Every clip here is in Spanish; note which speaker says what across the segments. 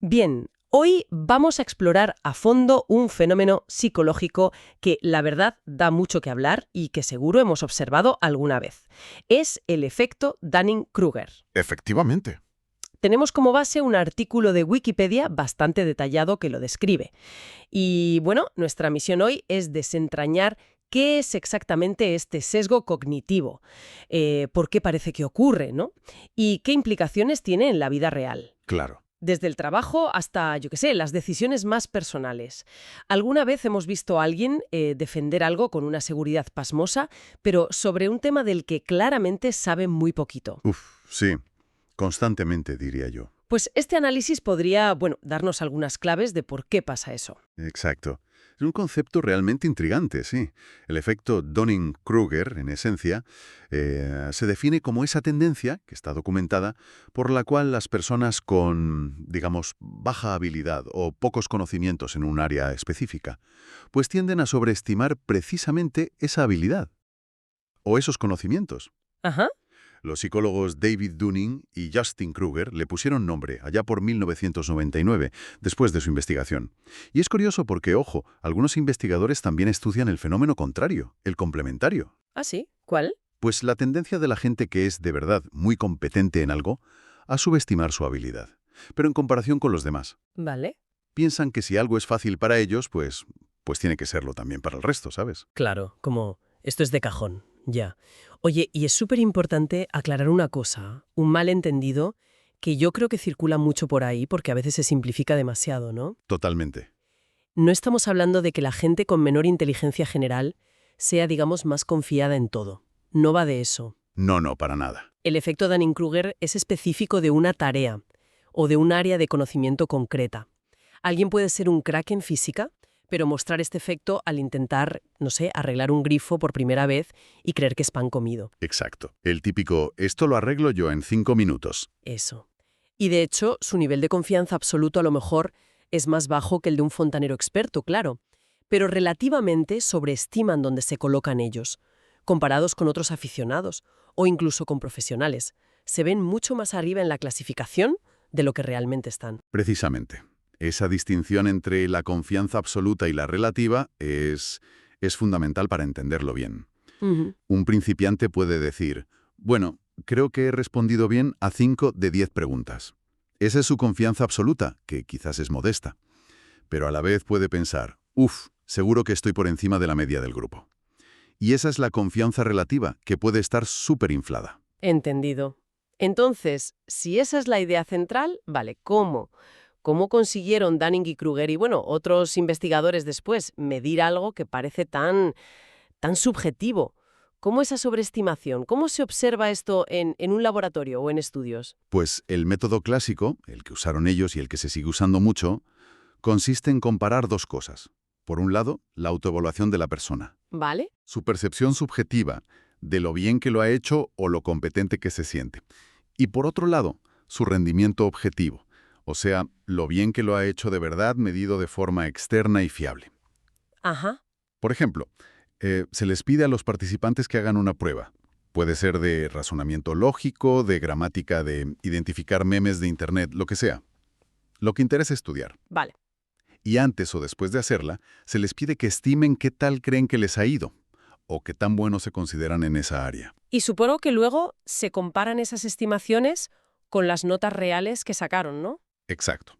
Speaker 1: Bien, hoy vamos a explorar a fondo un fenómeno psicológico que, la verdad, da mucho que hablar y que seguro hemos observado alguna vez. Es el efecto Dunning-Kruger.
Speaker 2: Efectivamente.
Speaker 1: Tenemos como base un artículo de Wikipedia bastante detallado que lo describe. Y bueno, nuestra misión hoy es desentrañar qué es exactamente este sesgo cognitivo, por qué parece que ocurre, ¿no? Y qué implicaciones tiene en la vida real.
Speaker 2: Claro.
Speaker 1: Desde el trabajo hasta, yo qué sé, las decisiones más personales. ¿Alguna vez hemos visto a alguien defender algo con una seguridad pasmosa, pero sobre un tema del que claramente sabe muy poquito?
Speaker 2: Sí. Constantemente, diría yo.
Speaker 1: Pues este análisis podría, bueno, darnos algunas claves de por qué pasa eso.
Speaker 2: Exacto. Es un concepto realmente intrigante, sí. El efecto Dunning-Kruger, en esencia, se define como esa tendencia, que está documentada, por la cual las personas con, digamos, baja habilidad o pocos conocimientos en un área específica, pues tienden a sobreestimar precisamente esa habilidad o esos conocimientos.
Speaker 1: Ajá.
Speaker 2: Los psicólogos David Dunning y Justin Kruger le pusieron nombre allá por 1999, después de su investigación. Y es curioso porque, ojo, algunos investigadores también estudian el fenómeno contrario, el complementario.
Speaker 1: ¿Ah, sí? ¿Cuál?
Speaker 2: Pues la tendencia de la gente que es de verdad muy competente en algo a subestimar su habilidad, pero en comparación con los demás.
Speaker 1: Vale.
Speaker 2: Piensan que si algo es fácil para ellos, pues tiene que serlo también para el resto, ¿sabes?
Speaker 1: Claro, como esto es de cajón, ya. Oye, y es súper importante aclarar una cosa, un malentendido que yo creo que circula mucho por ahí porque a veces se simplifica demasiado, ¿no?
Speaker 2: Totalmente.
Speaker 1: No estamos hablando de que la gente con menor inteligencia general sea, digamos, más confiada en todo. No va de eso.
Speaker 2: No, no, para nada.
Speaker 1: El efecto Dunning-Kruger es específico de una tarea o de un área de conocimiento concreta. Alguien puede ser un crack en física, pero mostrar este efecto al intentar, no sé, arreglar un grifo por primera vez y creer que es pan comido.
Speaker 2: Exacto. El típico, esto lo arreglo yo en 5 minutos.
Speaker 1: Eso. Y de hecho, su nivel de confianza absoluto a lo mejor es más bajo que el de un fontanero experto, claro, pero relativamente sobreestiman dónde se colocan ellos, comparados con otros aficionados o incluso con profesionales. Se ven mucho más arriba en la clasificación de lo que realmente están.
Speaker 2: Precisamente. Esa distinción entre la confianza absoluta y la relativa es fundamental para entenderlo bien.
Speaker 1: Ujú.
Speaker 2: Un principiante puede decir, bueno, creo que he respondido bien a 5 de 10 preguntas. Esa es su confianza absoluta, que quizás es modesta. Pero a la vez puede pensar, seguro que estoy por encima de la media del grupo. Y esa es la confianza relativa, que puede estar súper inflada.
Speaker 1: Entendido. Entonces, si esa es la idea central, vale, ¿cómo? ¿Cómo consiguieron Dunning y Kruger y, bueno, otros investigadores después medir algo que parece tan subjetivo? ¿Cómo esa sobreestimación? ¿Cómo se observa esto en un laboratorio o en estudios?
Speaker 2: Pues el método clásico, el que usaron ellos y el que se sigue usando mucho, consiste en comparar dos cosas. Por un lado, la autoevaluación de la persona,
Speaker 1: ¿Vale?
Speaker 2: su percepción subjetiva de lo bien que lo ha hecho o lo competente que se siente. Y por otro lado, su rendimiento objetivo, o sea, lo bien que lo ha hecho de verdad medido de forma externa y fiable.
Speaker 1: Ajá.
Speaker 2: Por ejemplo, se les pide a los participantes que hagan una prueba. Puede ser de razonamiento lógico, de gramática, de identificar memes de Internet, lo que sea. Lo que interesa estudiar.
Speaker 1: Vale.
Speaker 2: Y antes o después de hacerla, se les pide que estimen qué tal creen que les ha ido, o qué tan buenos se consideran en esa área.
Speaker 1: Y supongo que luego se comparan esas estimaciones con las notas reales que sacaron, ¿no?
Speaker 2: Exacto.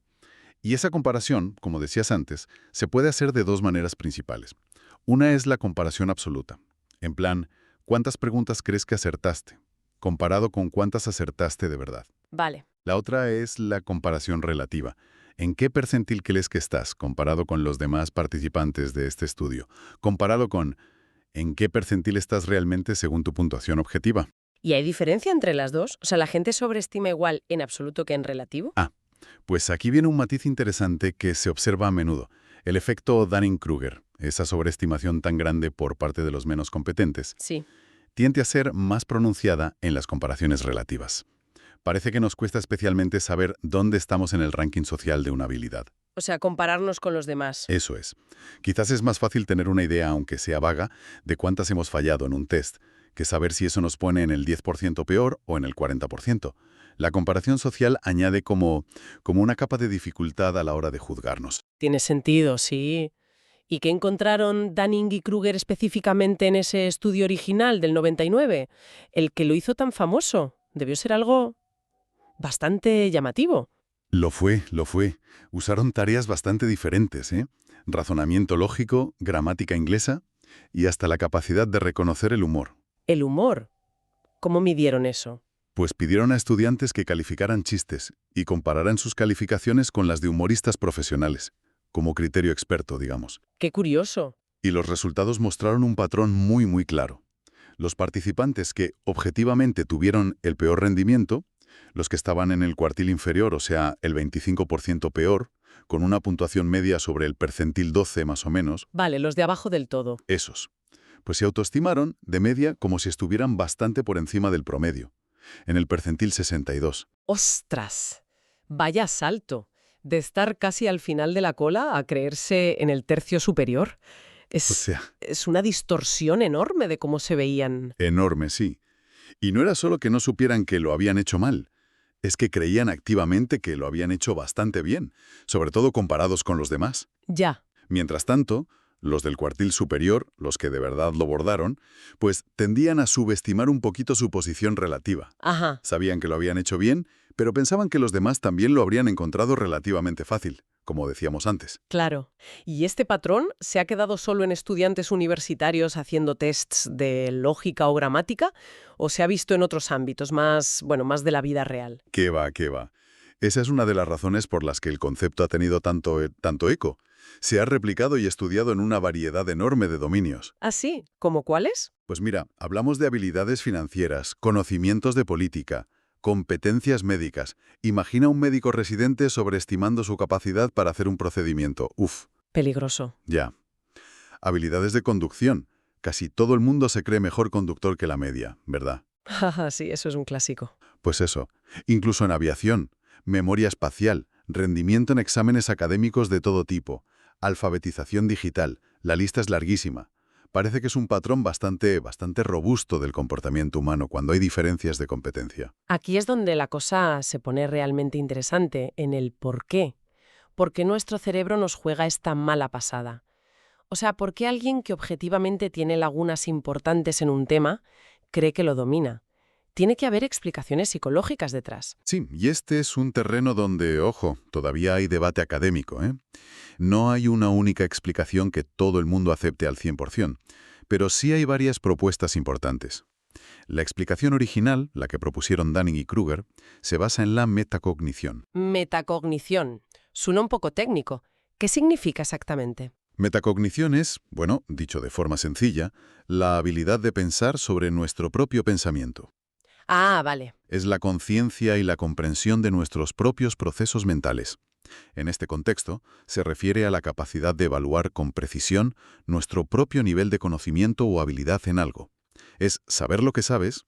Speaker 2: Y esa comparación, como decías antes, se puede hacer de dos maneras principales. Una es la comparación absoluta. En plan, ¿cuántas preguntas crees que acertaste? Comparado con cuántas acertaste de verdad.
Speaker 1: Vale.
Speaker 2: La otra es la comparación relativa. ¿En qué percentil crees que estás comparado con los demás participantes de este estudio? Comparado con ¿en qué percentil estás realmente según tu puntuación objetiva?
Speaker 1: ¿Y hay diferencia entre las dos? O sea, ¿la gente sobreestima igual en absoluto que en relativo?
Speaker 2: Pues aquí viene un matiz interesante que se observa a menudo. El efecto Dunning-Kruger, esa sobreestimación tan grande por parte de los menos competentes,
Speaker 1: Sí.
Speaker 2: tiende a ser más pronunciada en las comparaciones relativas. Parece que nos cuesta especialmente saber dónde estamos en el ranking social de una habilidad.
Speaker 1: O sea, compararnos con los demás.
Speaker 2: Eso es. Quizás es más fácil tener una idea, aunque sea vaga, de cuántas hemos fallado en un test, que saber si eso nos pone en el 10% peor o en el 40%. La comparación social añade como una capa de dificultad a la hora de juzgarnos.
Speaker 1: Tiene sentido, sí. ¿Y qué encontraron Dunning y Kruger específicamente en ese estudio original del 99? El que lo hizo tan famoso. Debió ser algo bastante llamativo.
Speaker 2: Lo fue, lo fue. Usaron tareas bastante diferentes, ¿eh? Razonamiento lógico, gramática inglesa y hasta la capacidad de reconocer el humor.
Speaker 1: El humor. ¿Cómo midieron eso?
Speaker 2: Pues pidieron a estudiantes que calificaran chistes y compararan sus calificaciones con las de humoristas profesionales, como criterio experto, digamos.
Speaker 1: Qué curioso.
Speaker 2: Y los resultados mostraron un patrón muy claro. Los participantes que objetivamente tuvieron el peor rendimiento, los que estaban en el cuartil inferior, o sea, el 25% peor, con una puntuación media sobre el percentil 12 más o menos,
Speaker 1: Vale, los de abajo del todo.
Speaker 2: esos, pues se autoestimaron de media como si estuvieran bastante por encima del promedio, en el percentil 62.
Speaker 1: ¡Ostras! Vaya salto. De estar casi al final de la cola a creerse en el tercio superior.
Speaker 2: O sea,
Speaker 1: Es una distorsión enorme de cómo se veían.
Speaker 2: enorme, sí. Y no era solo que no supieran que lo habían hecho mal, es que creían activamente que lo habían hecho bastante bien, sobre todo comparados con los demás.
Speaker 1: Ya.
Speaker 2: Mientras tanto, los del cuartil superior, los que de verdad lo bordaron, pues tendían a subestimar un poquito su posición relativa.
Speaker 1: Ajá.
Speaker 2: Sabían que lo habían hecho bien, pero pensaban que los demás también lo habrían encontrado relativamente fácil, como decíamos antes.
Speaker 1: Claro. ¿Y este patrón se ha quedado solo en estudiantes universitarios haciendo tests de lógica o gramática? ¿O se ha visto en otros ámbitos más, bueno, más de la vida real?
Speaker 2: ¿Qué va, qué va? Esa es una de las razones por las que el concepto ha tenido tanto eco. Se ha replicado y estudiado en una variedad enorme de dominios.
Speaker 1: ¿Ah, sí? ¿Cómo cuáles?
Speaker 2: Pues mira, hablamos de habilidades financieras, conocimientos de política, competencias médicas. Imagina un médico residente sobreestimando su capacidad para hacer un procedimiento. Uf,
Speaker 1: Peligroso.
Speaker 2: ya. Habilidades de conducción. Casi todo el mundo se cree mejor conductor que la media, ¿verdad?
Speaker 1: Jaja, sí, eso es un clásico.
Speaker 2: Pues eso. Incluso en aviación, memoria espacial, rendimiento en exámenes académicos de todo tipo, alfabetización digital. La lista es larguísima. Parece que es un patrón bastante robusto del comportamiento humano cuando hay diferencias de competencia.
Speaker 1: Aquí es donde la cosa se pone realmente interesante, en el por qué. ¿Por qué nuestro cerebro nos juega esta mala pasada? O sea, ¿por qué alguien que objetivamente tiene lagunas importantes en un tema cree que lo domina? Tiene que haber explicaciones psicológicas detrás.
Speaker 2: Sí, y este es un terreno donde, ojo, todavía hay debate académico, ¿eh? No hay una única explicación que todo el mundo acepte al 100%, pero sí hay varias propuestas importantes. La explicación original, la que propusieron Dunning y Kruger, se basa en la metacognición.
Speaker 1: Metacognición. Suena un poco técnico. ¿Qué significa exactamente?
Speaker 2: Metacognición es, bueno, dicho de forma sencilla, la habilidad de pensar sobre nuestro propio pensamiento.
Speaker 1: Ah, vale.
Speaker 2: Es la conciencia y la comprensión de nuestros propios procesos mentales. En este contexto, se refiere a la capacidad de evaluar con precisión nuestro propio nivel de conocimiento o habilidad en algo. Es saber lo que sabes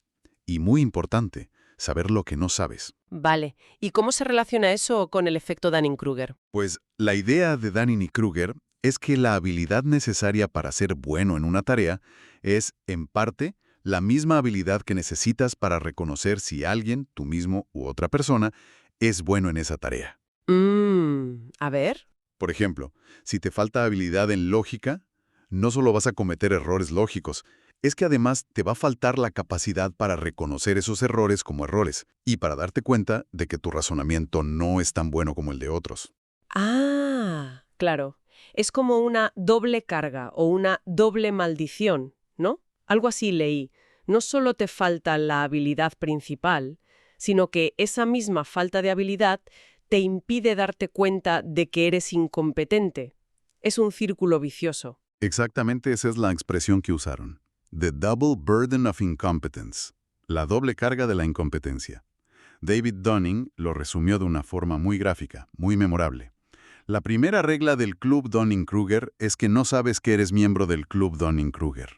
Speaker 2: y, muy importante, saber lo que no sabes.
Speaker 1: Vale. ¿Y cómo se relaciona eso con el efecto Dunning-Kruger?
Speaker 2: Pues la idea de Dunning y Kruger es que la habilidad necesaria para ser bueno en una tarea es, en parte, la misma habilidad que necesitas para reconocer si alguien, tú mismo u otra persona, es bueno en esa tarea.
Speaker 1: A ver.
Speaker 2: Por ejemplo, si te falta habilidad en lógica, no solo vas a cometer errores lógicos, es que además te va a faltar la capacidad para reconocer esos errores como errores y para darte cuenta de que tu razonamiento no es tan bueno como el de otros.
Speaker 1: Ah, claro. Es como una doble carga o una doble maldición, ¿no? Algo así leí. No solo te falta la habilidad principal, sino que esa misma falta de habilidad te impide darte cuenta de que eres incompetente. Es un círculo vicioso.
Speaker 2: Exactamente esa es la expresión que usaron. The double burden of incompetence. La doble carga de la incompetencia. David Dunning lo resumió de una forma muy gráfica, muy memorable. La primera regla del Club Dunning-Kruger es que no sabes que eres miembro del Club Dunning-Kruger.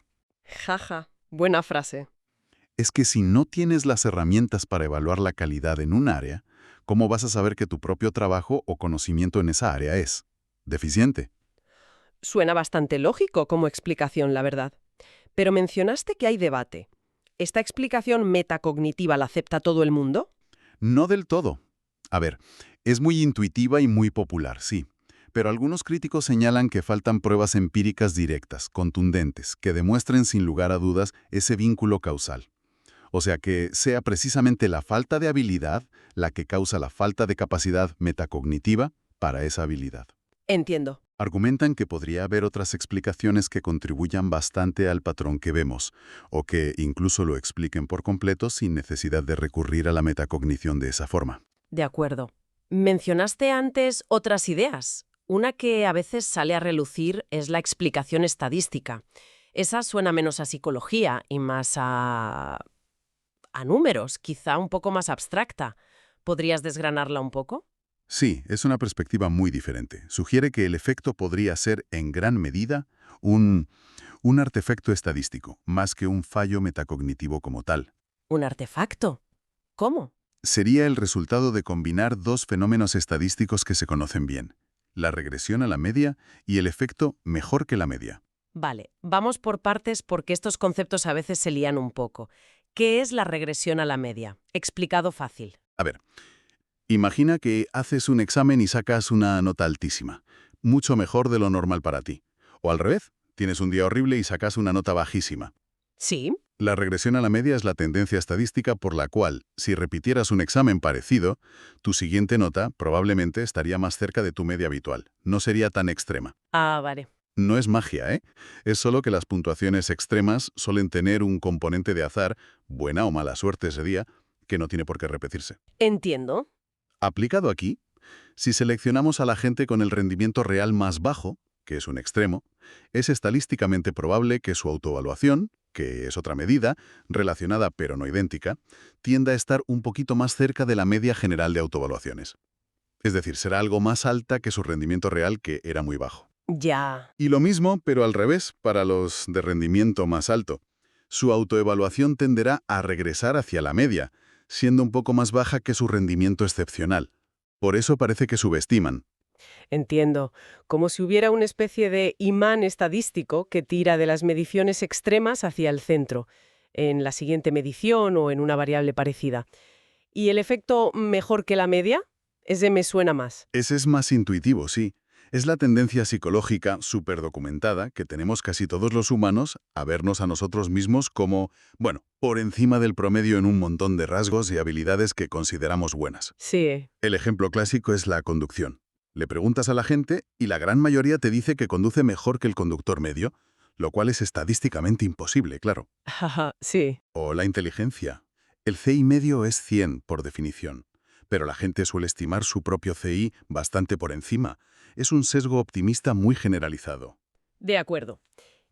Speaker 1: Jaja, buena frase.
Speaker 2: Es que si no tienes las herramientas para evaluar la calidad en un área, ¿cómo vas a saber que tu propio trabajo o conocimiento en esa área es deficiente?
Speaker 1: Suena bastante lógico como explicación, la verdad. Pero mencionaste que hay debate. ¿esta explicación metacognitiva la acepta todo el mundo?
Speaker 2: No del todo. A ver, es muy intuitiva y muy popular, sí. Pero algunos críticos señalan que faltan pruebas empíricas directas, contundentes, que demuestren sin lugar a dudas ese vínculo causal. O sea, que sea precisamente la falta de habilidad la que causa la falta de capacidad metacognitiva para esa habilidad.
Speaker 1: Entiendo.
Speaker 2: Argumentan que podría haber otras explicaciones que contribuyan bastante al patrón que vemos, o que incluso lo expliquen por completo sin necesidad de recurrir a la metacognición de esa forma.
Speaker 1: De acuerdo. Mencionaste antes otras ideas. Una que a veces sale a relucir es la explicación estadística. Esa suena menos a psicología y más a números, quizá un poco más abstracta. ¿Podrías desgranarla un poco?
Speaker 2: Sí, es una perspectiva muy diferente. Sugiere que el efecto podría ser, en gran medida, un artefacto estadístico, más que un fallo metacognitivo como tal.
Speaker 1: ¿Un artefacto? ¿Cómo?
Speaker 2: Sería el resultado de combinar dos fenómenos estadísticos que se conocen bien: la regresión a la media y el efecto mejor que la media.
Speaker 1: Vale, vamos por partes porque estos conceptos a veces se lían un poco. ¿Qué es la regresión a la media? Explicado fácil.
Speaker 2: A ver, imagina que haces un examen y sacas una nota altísima, mucho mejor de lo normal para ti. O al revés, tienes un día horrible y sacas una nota bajísima.
Speaker 1: Sí,
Speaker 2: La regresión a la media es la tendencia estadística por la cual, si repitieras un examen parecido, tu siguiente nota probablemente estaría más cerca de tu media habitual. No sería tan extrema.
Speaker 1: vale.
Speaker 2: No es magia, ¿eh? Es solo que las puntuaciones extremas suelen tener un componente de azar, buena o mala suerte ese día, que no tiene por qué repetirse.
Speaker 1: Entiendo.
Speaker 2: Aplicado aquí, si seleccionamos a la gente con el rendimiento real más bajo, que es un extremo, es estadísticamente probable que su autoevaluación, que es otra medida, relacionada pero no idéntica, tienda a estar un poquito más cerca de la media general de autoevaluaciones. Es decir, será algo más alta que su rendimiento real, que era muy bajo.
Speaker 1: Ya.
Speaker 2: Y lo mismo, pero al revés, para los de rendimiento más alto. Su autoevaluación tenderá a regresar hacia la media, siendo un poco más baja que su rendimiento excepcional. Por eso parece que subestiman.
Speaker 1: Entiendo. Como si hubiera una especie de imán estadístico que tira de las mediciones extremas hacia el centro, en la siguiente medición o en una variable parecida. ¿Y el efecto mejor que la media? Ese me suena más.
Speaker 2: Ese es más intuitivo, sí. Es la tendencia psicológica súper documentada que tenemos casi todos los humanos a vernos a nosotros mismos como, bueno, por encima del promedio en un montón de rasgos y habilidades que consideramos buenas.
Speaker 1: Sí,
Speaker 2: El ejemplo clásico es la conducción. Le preguntas a la gente y la gran mayoría te dice que conduce mejor que el conductor medio, lo cual es estadísticamente imposible, claro.
Speaker 1: jaja, sí.
Speaker 2: O la inteligencia. El CI medio es 100 por definición, pero la gente suele estimar su propio CI bastante por encima. Es un sesgo optimista muy generalizado.
Speaker 1: De acuerdo.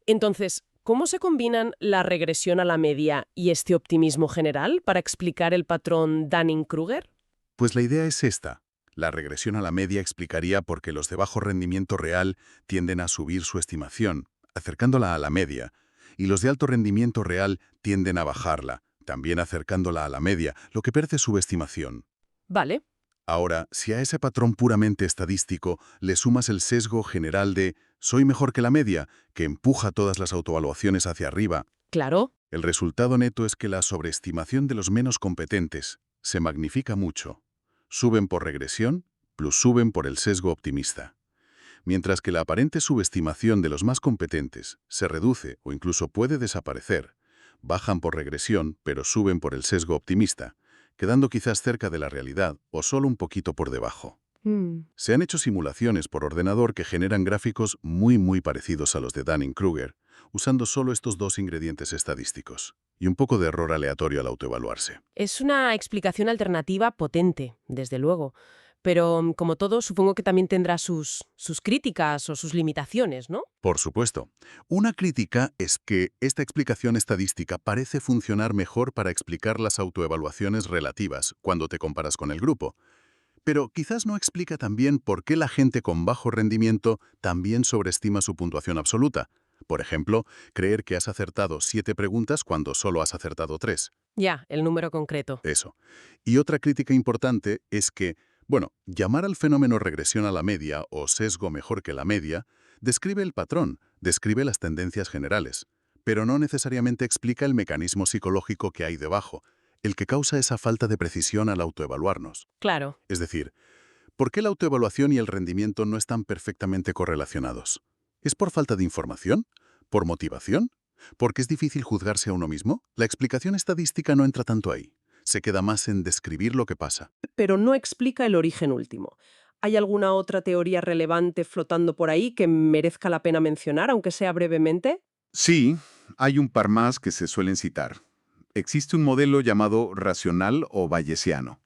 Speaker 1: Entonces, ¿cómo se combinan la regresión a la media y este optimismo general para explicar el patrón Dunning-Kruger?
Speaker 2: Pues la idea es esta. La regresión a la media explicaría por qué los de bajo rendimiento real tienden a subir su estimación, acercándola a la media, y los de alto rendimiento real tienden a bajarla, también acercándola a la media, lo que pierde su estimación.
Speaker 1: Vale,
Speaker 2: Ahora, si a ese patrón puramente estadístico le sumas el sesgo general de «soy mejor que la media», que empuja todas las autoevaluaciones hacia arriba,
Speaker 1: claro.
Speaker 2: el resultado neto es que la sobreestimación de los menos competentes se magnifica mucho. Suben por regresión, plus suben por el sesgo optimista. Mientras que la aparente subestimación de los más competentes se reduce o incluso puede desaparecer, bajan por regresión, pero suben por el sesgo optimista, quedando quizás cerca de la realidad o solo un poquito por debajo. Se han hecho simulaciones por ordenador que generan gráficos muy parecidos a los de Dunning-Kruger, usando solo estos dos ingredientes estadísticos, y un poco de error aleatorio al autoevaluarse.
Speaker 1: Es una explicación alternativa potente, desde luego. Pero, como todo, supongo que también tendrá sus críticas o sus limitaciones, ¿no?
Speaker 2: Por supuesto. Una crítica es que esta explicación estadística parece funcionar mejor para explicar las autoevaluaciones relativas cuando te comparas con el grupo. Pero quizás no explica también por qué la gente con bajo rendimiento también sobreestima su puntuación absoluta. Por ejemplo, creer que has acertado 7 preguntas cuando solo has acertado 3.
Speaker 1: Ya, el número concreto.
Speaker 2: Eso. Y otra crítica importante es que, bueno, llamar al fenómeno regresión a la media o sesgo mejor que la media describe el patrón, describe las tendencias generales, pero no necesariamente explica el mecanismo psicológico que hay debajo, el que causa esa falta de precisión al autoevaluarnos.
Speaker 1: Claro.
Speaker 2: Es decir, ¿por qué la autoevaluación y el rendimiento no están perfectamente correlacionados? ¿Es por falta de información? ¿Por motivación? ¿Porque es difícil juzgarse a uno mismo? La explicación estadística no entra tanto ahí. Se queda más en describir lo que pasa.
Speaker 1: Pero no explica el origen último. ¿Hay alguna otra teoría relevante flotando por ahí que merezca la pena mencionar, aunque sea brevemente?
Speaker 2: Sí, hay un par más que se suelen citar. Existe un modelo llamado racional o bayesiano.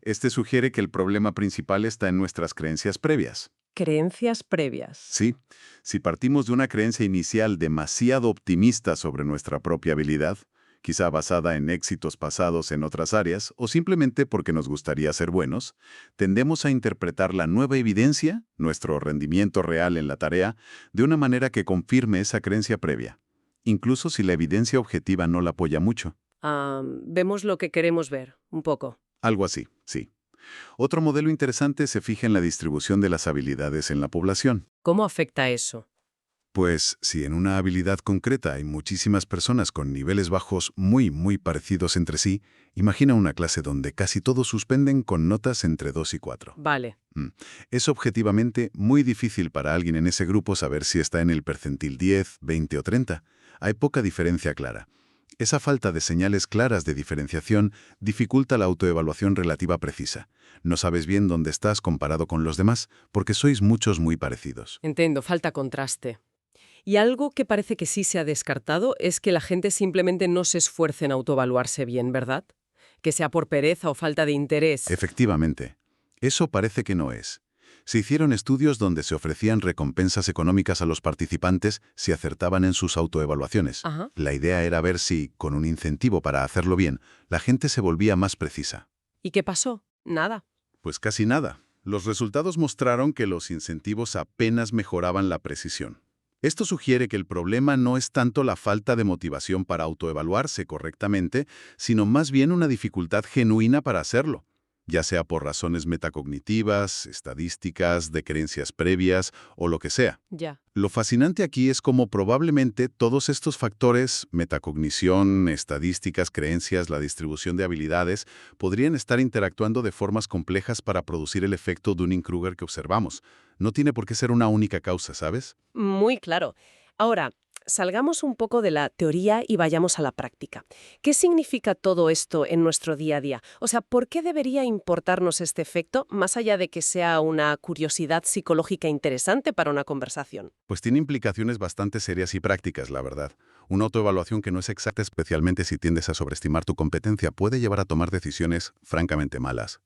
Speaker 2: Este sugiere que el problema principal está en nuestras creencias previas.
Speaker 1: Creencias previas.
Speaker 2: Sí, si partimos de una creencia inicial demasiado optimista sobre nuestra propia habilidad, quizá basada en éxitos pasados en otras áreas o simplemente porque nos gustaría ser buenos, tendemos a interpretar la nueva evidencia, nuestro rendimiento real en la tarea, de una manera que confirme esa creencia previa, incluso si la evidencia objetiva no la apoya mucho.
Speaker 1: Vemos lo que queremos ver, un poco.
Speaker 2: Algo así, sí. Otro modelo interesante se fija en la distribución de las habilidades en la población.
Speaker 1: ¿Cómo afecta eso?
Speaker 2: Pues si en una habilidad concreta hay muchísimas personas con niveles bajos muy parecidos entre sí, imagina una clase donde casi todos suspenden con notas entre 2 y 4.
Speaker 1: Vale.
Speaker 2: Es objetivamente muy difícil para alguien en ese grupo saber si está en el percentil 10, 20 o 30. Hay poca diferencia clara. Esa falta de señales claras de diferenciación dificulta la autoevaluación relativa precisa. No sabes bien dónde estás comparado con los demás porque sois muchos muy parecidos.
Speaker 1: Entiendo, falta contraste. Y algo que parece que sí se ha descartado es que la gente simplemente no se esfuerce en autoevaluarse bien, ¿verdad? Que sea por pereza o falta de interés.
Speaker 2: Efectivamente, eso parece que no es. Se hicieron estudios donde se ofrecían recompensas económicas a los participantes si acertaban en sus autoevaluaciones.
Speaker 1: Ajá.
Speaker 2: La idea era ver si, con un incentivo para hacerlo bien, la gente se volvía más precisa.
Speaker 1: ¿Y qué pasó? Nada.
Speaker 2: Pues casi nada. Los resultados mostraron que los incentivos apenas mejoraban la precisión. Esto sugiere que el problema no es tanto la falta de motivación para autoevaluarse correctamente, sino más bien una dificultad genuina para hacerlo, ya sea por razones metacognitivas, estadísticas, de creencias previas o lo que sea.
Speaker 1: Ya.
Speaker 2: Lo fascinante aquí es cómo probablemente todos estos factores, metacognición, estadísticas, creencias, la distribución de habilidades, podrían estar interactuando de formas complejas para producir el efecto Dunning-Kruger que observamos. No tiene por qué ser una única causa, ¿sabes?
Speaker 1: Muy claro. Ahora, salgamos un poco de la teoría y vayamos a la práctica. ¿Qué significa todo esto en nuestro día a día? O sea, ¿por qué debería importarnos este efecto, más allá de que sea una curiosidad psicológica interesante para una conversación?
Speaker 2: Pues tiene implicaciones bastante serias y prácticas, la verdad. Una autoevaluación que no es exacta, especialmente si tiendes a sobreestimar tu competencia, puede llevar a tomar decisiones francamente malas.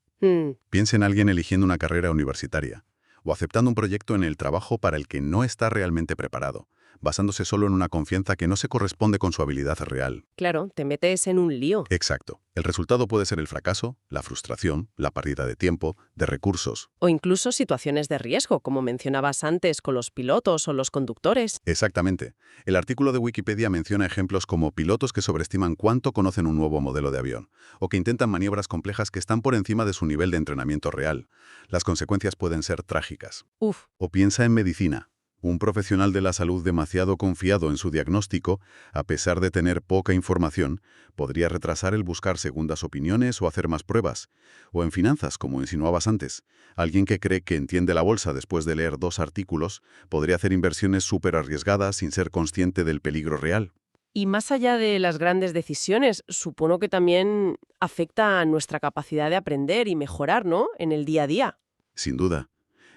Speaker 2: Piensa en alguien eligiendo una carrera universitaria o aceptando un proyecto en el trabajo para el que no está realmente preparado, basándose solo en una confianza que no se corresponde con su habilidad real.
Speaker 1: Claro, te metes en un lío.
Speaker 2: Exacto. El resultado puede ser el fracaso, la frustración, la pérdida de tiempo, de recursos.
Speaker 1: O incluso situaciones de riesgo, como mencionabas antes con los pilotos o los conductores.
Speaker 2: Exactamente. El artículo de Wikipedia menciona ejemplos como pilotos que sobreestiman cuánto conocen un nuevo modelo de avión, o que intentan maniobras complejas que están por encima de su nivel de entrenamiento real. Las consecuencias pueden ser trágicas.
Speaker 1: Uf.
Speaker 2: O piensa en medicina. Un profesional de la salud demasiado confiado en su diagnóstico, a pesar de tener poca información, podría retrasar el buscar segundas opiniones o hacer más pruebas. O en finanzas, como insinuabas antes. Alguien que cree que entiende la bolsa después de leer 2 artículos podría hacer inversiones súper arriesgadas sin ser consciente del peligro real.
Speaker 1: Y más allá de las grandes decisiones, supongo que también afecta a nuestra capacidad de aprender y mejorar, ¿no? En el día a día.
Speaker 2: Sin duda.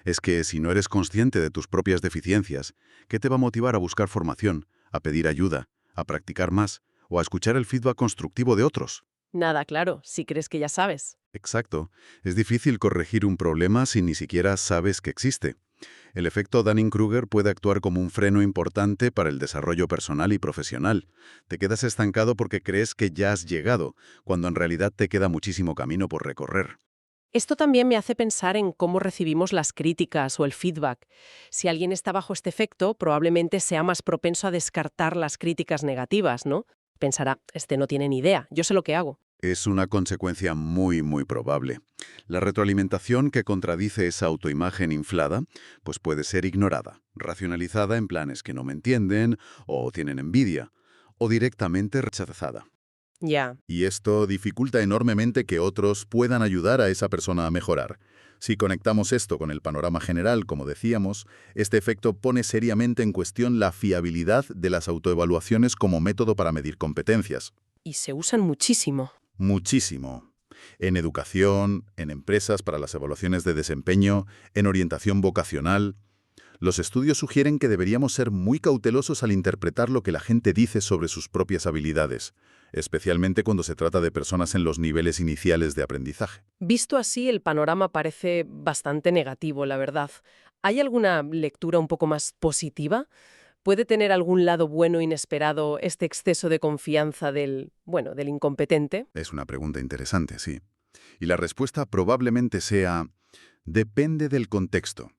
Speaker 2: Es que si no eres consciente de tus propias deficiencias, ¿qué te va a motivar a buscar formación, a pedir ayuda, a practicar más o a escuchar el feedback constructivo de otros?
Speaker 1: Nada, claro, si crees que ya sabes.
Speaker 2: Exacto. Es difícil corregir un problema si ni siquiera sabes que existe. El efecto Dunning-Kruger puede actuar como un freno importante para el desarrollo personal y profesional. Te quedas estancado porque crees que ya has llegado, cuando en realidad te queda muchísimo camino por recorrer.
Speaker 1: Esto también me hace pensar en cómo recibimos las críticas o el feedback. Si alguien está bajo este efecto, probablemente sea más propenso a descartar las críticas negativas, ¿no? Pensará, este no tiene ni idea, yo sé lo que hago.
Speaker 2: Es una consecuencia muy probable. La retroalimentación que contradice esa autoimagen inflada, pues puede ser ignorada, racionalizada en planes que no me entienden o tienen envidia, o directamente rechazada.
Speaker 1: Ya.
Speaker 2: Y esto dificulta enormemente que otros puedan ayudar a esa persona a mejorar. Si conectamos esto con el panorama general, como decíamos, este efecto pone seriamente en cuestión la fiabilidad de las autoevaluaciones como método para medir competencias.
Speaker 1: Y se usan muchísimo.
Speaker 2: Muchísimo. En educación, en empresas para las evaluaciones de desempeño, en orientación vocacional. Los estudios sugieren que deberíamos ser muy cautelosos al interpretar lo que la gente dice sobre sus propias habilidades, especialmente cuando se trata de personas en los niveles iniciales de aprendizaje.
Speaker 1: Visto así, el panorama parece bastante negativo, la verdad. ¿Hay alguna lectura un poco más positiva? ¿Puede tener algún lado bueno inesperado este exceso de confianza del incompetente?
Speaker 2: Es una pregunta interesante, sí. Y la respuesta probablemente sea: depende del contexto.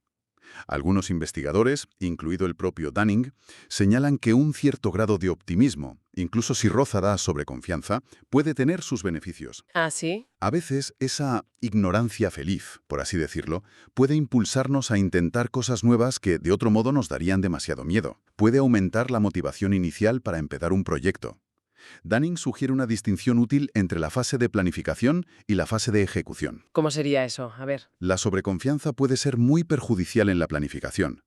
Speaker 2: Algunos investigadores, incluido el propio Dunning, señalan que un cierto grado de optimismo, incluso si rozará sobre confianza, puede tener sus beneficios.
Speaker 1: ¿Ah, sí?
Speaker 2: A veces, esa ignorancia feliz, por así decirlo, puede impulsarnos a intentar cosas nuevas que de otro modo nos darían demasiado miedo. Puede aumentar la motivación inicial para empezar un proyecto. Dunning sugiere una distinción útil entre la fase de planificación y la fase de ejecución.
Speaker 1: ¿Cómo sería eso? A ver.
Speaker 2: La sobreconfianza puede ser muy perjudicial en la planificación.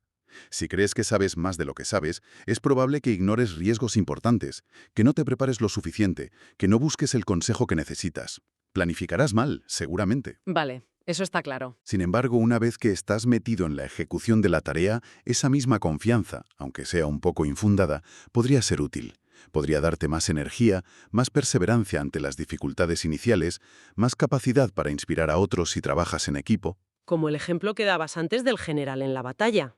Speaker 2: Si crees que sabes más de lo que sabes, es probable que ignores riesgos importantes, que no te prepares lo suficiente, que no busques el consejo que necesitas. Planificarás mal, seguramente.
Speaker 1: Vale, eso está claro.
Speaker 2: Sin embargo, una vez que estás metido en la ejecución de la tarea, esa misma confianza, aunque sea un poco infundada, podría ser útil. Podría darte más energía, más perseverancia ante las dificultades iniciales, más capacidad para inspirar a otros si trabajas en equipo.
Speaker 1: Como el ejemplo que dabas antes del general en la batalla,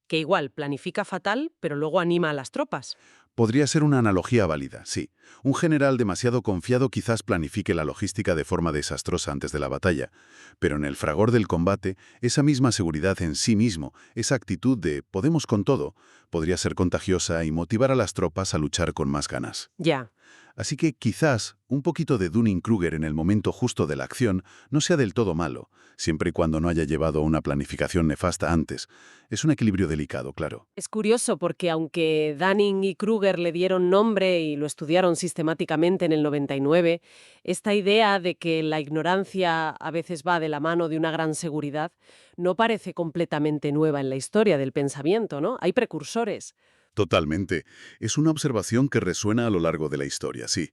Speaker 1: que igual planifica fatal, pero luego anima a las tropas.
Speaker 2: Podría ser una analogía válida, sí. Un general demasiado confiado quizás planifique la logística de forma desastrosa antes de la batalla, pero en el fragor del combate, esa misma seguridad en sí mismo, esa actitud de «podemos con todo», podría ser contagiosa y motivar a las tropas a luchar con más ganas.
Speaker 1: Ya.
Speaker 2: Así que quizás un poquito de Dunning-Kruger en el momento justo de la acción no sea del todo malo, siempre y cuando no haya llevado a una planificación nefasta antes. Es un equilibrio delicado, claro.
Speaker 1: Es curioso porque aunque Dunning y Kruger le dieron nombre y lo estudiaron sistemáticamente en el 99, esta idea de que la ignorancia a veces va de la mano de una gran seguridad no parece completamente nueva en la historia del pensamiento, ¿no? Hay precursores.
Speaker 2: Totalmente. Es una observación que resuena a lo largo de la historia, sí.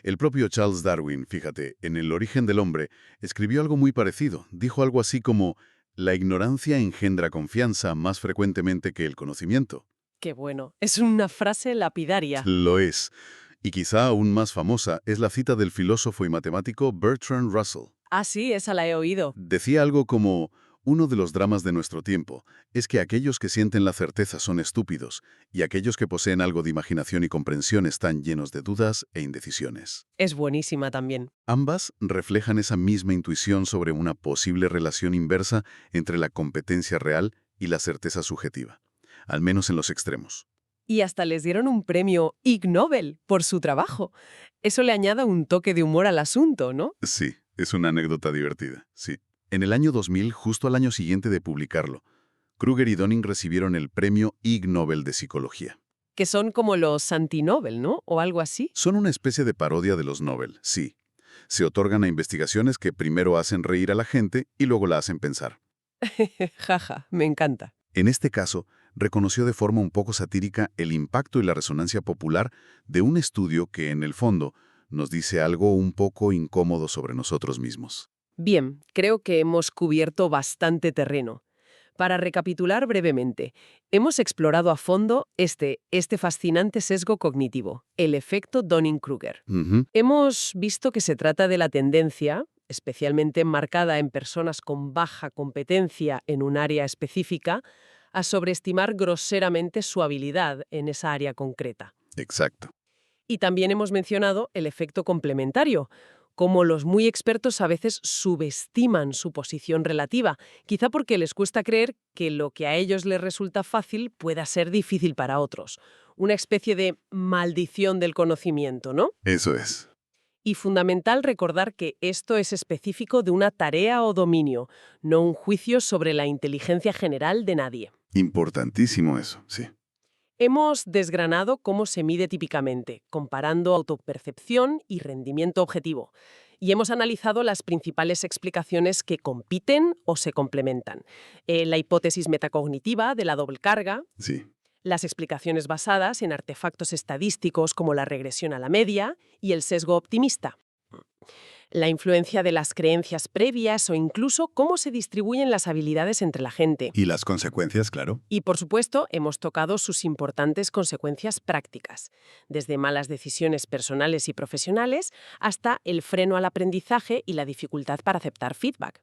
Speaker 2: El propio Charles Darwin, fíjate, en El origen del hombre, escribió algo muy parecido. Dijo algo así como: «La ignorancia engendra confianza más frecuentemente que el conocimiento».
Speaker 1: Qué bueno. Es una frase lapidaria.
Speaker 2: Lo es. Y quizá aún más famosa es la cita del filósofo y matemático Bertrand Russell.
Speaker 1: Ah, sí, esa la he oído.
Speaker 2: Decía algo como: «Uno de los dramas de nuestro tiempo es que aquellos que sienten la certeza son estúpidos y aquellos que poseen algo de imaginación y comprensión están llenos de dudas e indecisiones».
Speaker 1: Es buenísima también.
Speaker 2: Ambas reflejan esa misma intuición sobre una posible relación inversa entre la competencia real y la certeza subjetiva, al menos en los extremos.
Speaker 1: Y hasta les dieron un premio Ig Nobel por su trabajo. Eso le añade un toque de humor al asunto, ¿no?
Speaker 2: Sí, es una anécdota divertida, sí. En el año 2000, justo al año siguiente de publicarlo, Kruger y Dunning recibieron el premio Ig Nobel de Psicología.
Speaker 1: Que son como los anti-Nobel, ¿no? O algo así.
Speaker 2: Son una especie de parodia de los Nobel, sí. Se otorgan a investigaciones que primero hacen reír a la gente y luego la hacen pensar.
Speaker 1: Jaja, me encanta.
Speaker 2: En este caso, reconoció de forma un poco satírica el impacto y la resonancia popular de un estudio que, en el fondo, nos dice algo un poco incómodo sobre nosotros mismos.
Speaker 1: Bien, creo que hemos cubierto bastante terreno. Para recapitular brevemente, hemos explorado a fondo este fascinante sesgo cognitivo, el efecto Dunning-Kruger.
Speaker 2: Ujú.
Speaker 1: Hemos visto que se trata de la tendencia, especialmente marcada en personas con baja competencia en un área específica, a sobreestimar groseramente su habilidad en esa área concreta.
Speaker 2: Exacto.
Speaker 1: Y también hemos mencionado el efecto complementario, cómo los muy expertos a veces subestiman su posición relativa, quizá porque les cuesta creer que lo que a ellos les resulta fácil pueda ser difícil para otros. Una especie de maldición del conocimiento, ¿no?
Speaker 2: Eso es.
Speaker 1: Y fundamental recordar que esto es específico de una tarea o dominio, no un juicio sobre la inteligencia general de nadie.
Speaker 2: Importantísimo eso, sí.
Speaker 1: Hemos desgranado cómo se mide típicamente, comparando autopercepción y rendimiento objetivo. Y hemos analizado las principales explicaciones que compiten o se complementan. La hipótesis metacognitiva de la doble carga,
Speaker 2: Sí.
Speaker 1: las explicaciones basadas en artefactos estadísticos como la regresión a la media y el sesgo optimista, la influencia de las creencias previas o incluso cómo se distribuyen las habilidades entre la gente.
Speaker 2: Y las consecuencias, claro.
Speaker 1: Y, por supuesto, hemos tocado sus importantes consecuencias prácticas, desde malas decisiones personales y profesionales hasta el freno al aprendizaje y la dificultad para aceptar feedback,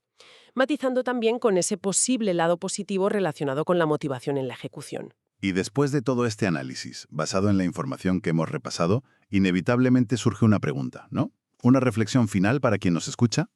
Speaker 1: matizando también con ese posible lado positivo relacionado con la motivación en la ejecución.
Speaker 2: Y después de todo este análisis, basado en la información que hemos repasado, inevitablemente surge una pregunta, ¿no? ¿Una reflexión final para quien nos escucha?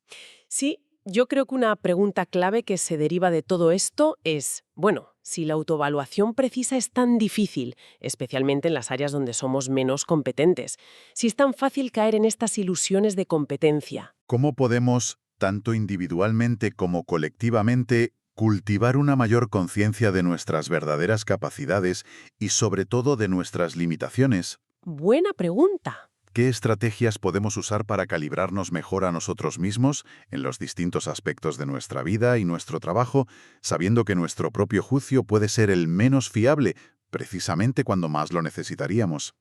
Speaker 1: Sí, yo creo que una pregunta clave que se deriva de todo esto es, bueno, si la autoevaluación precisa es tan difícil, especialmente en las áreas donde somos menos competentes, si es tan fácil caer en estas ilusiones de competencia.
Speaker 2: ¿Cómo podemos, tanto individualmente como colectivamente, cultivar una mayor conciencia de nuestras verdaderas capacidades y sobre todo de nuestras limitaciones?
Speaker 1: Buena pregunta.
Speaker 2: ¿Qué estrategias podemos usar para calibrarnos mejor a nosotros mismos en los distintos aspectos de nuestra vida y nuestro trabajo, sabiendo que nuestro propio juicio puede ser el menos fiable, precisamente cuando más lo necesitaríamos?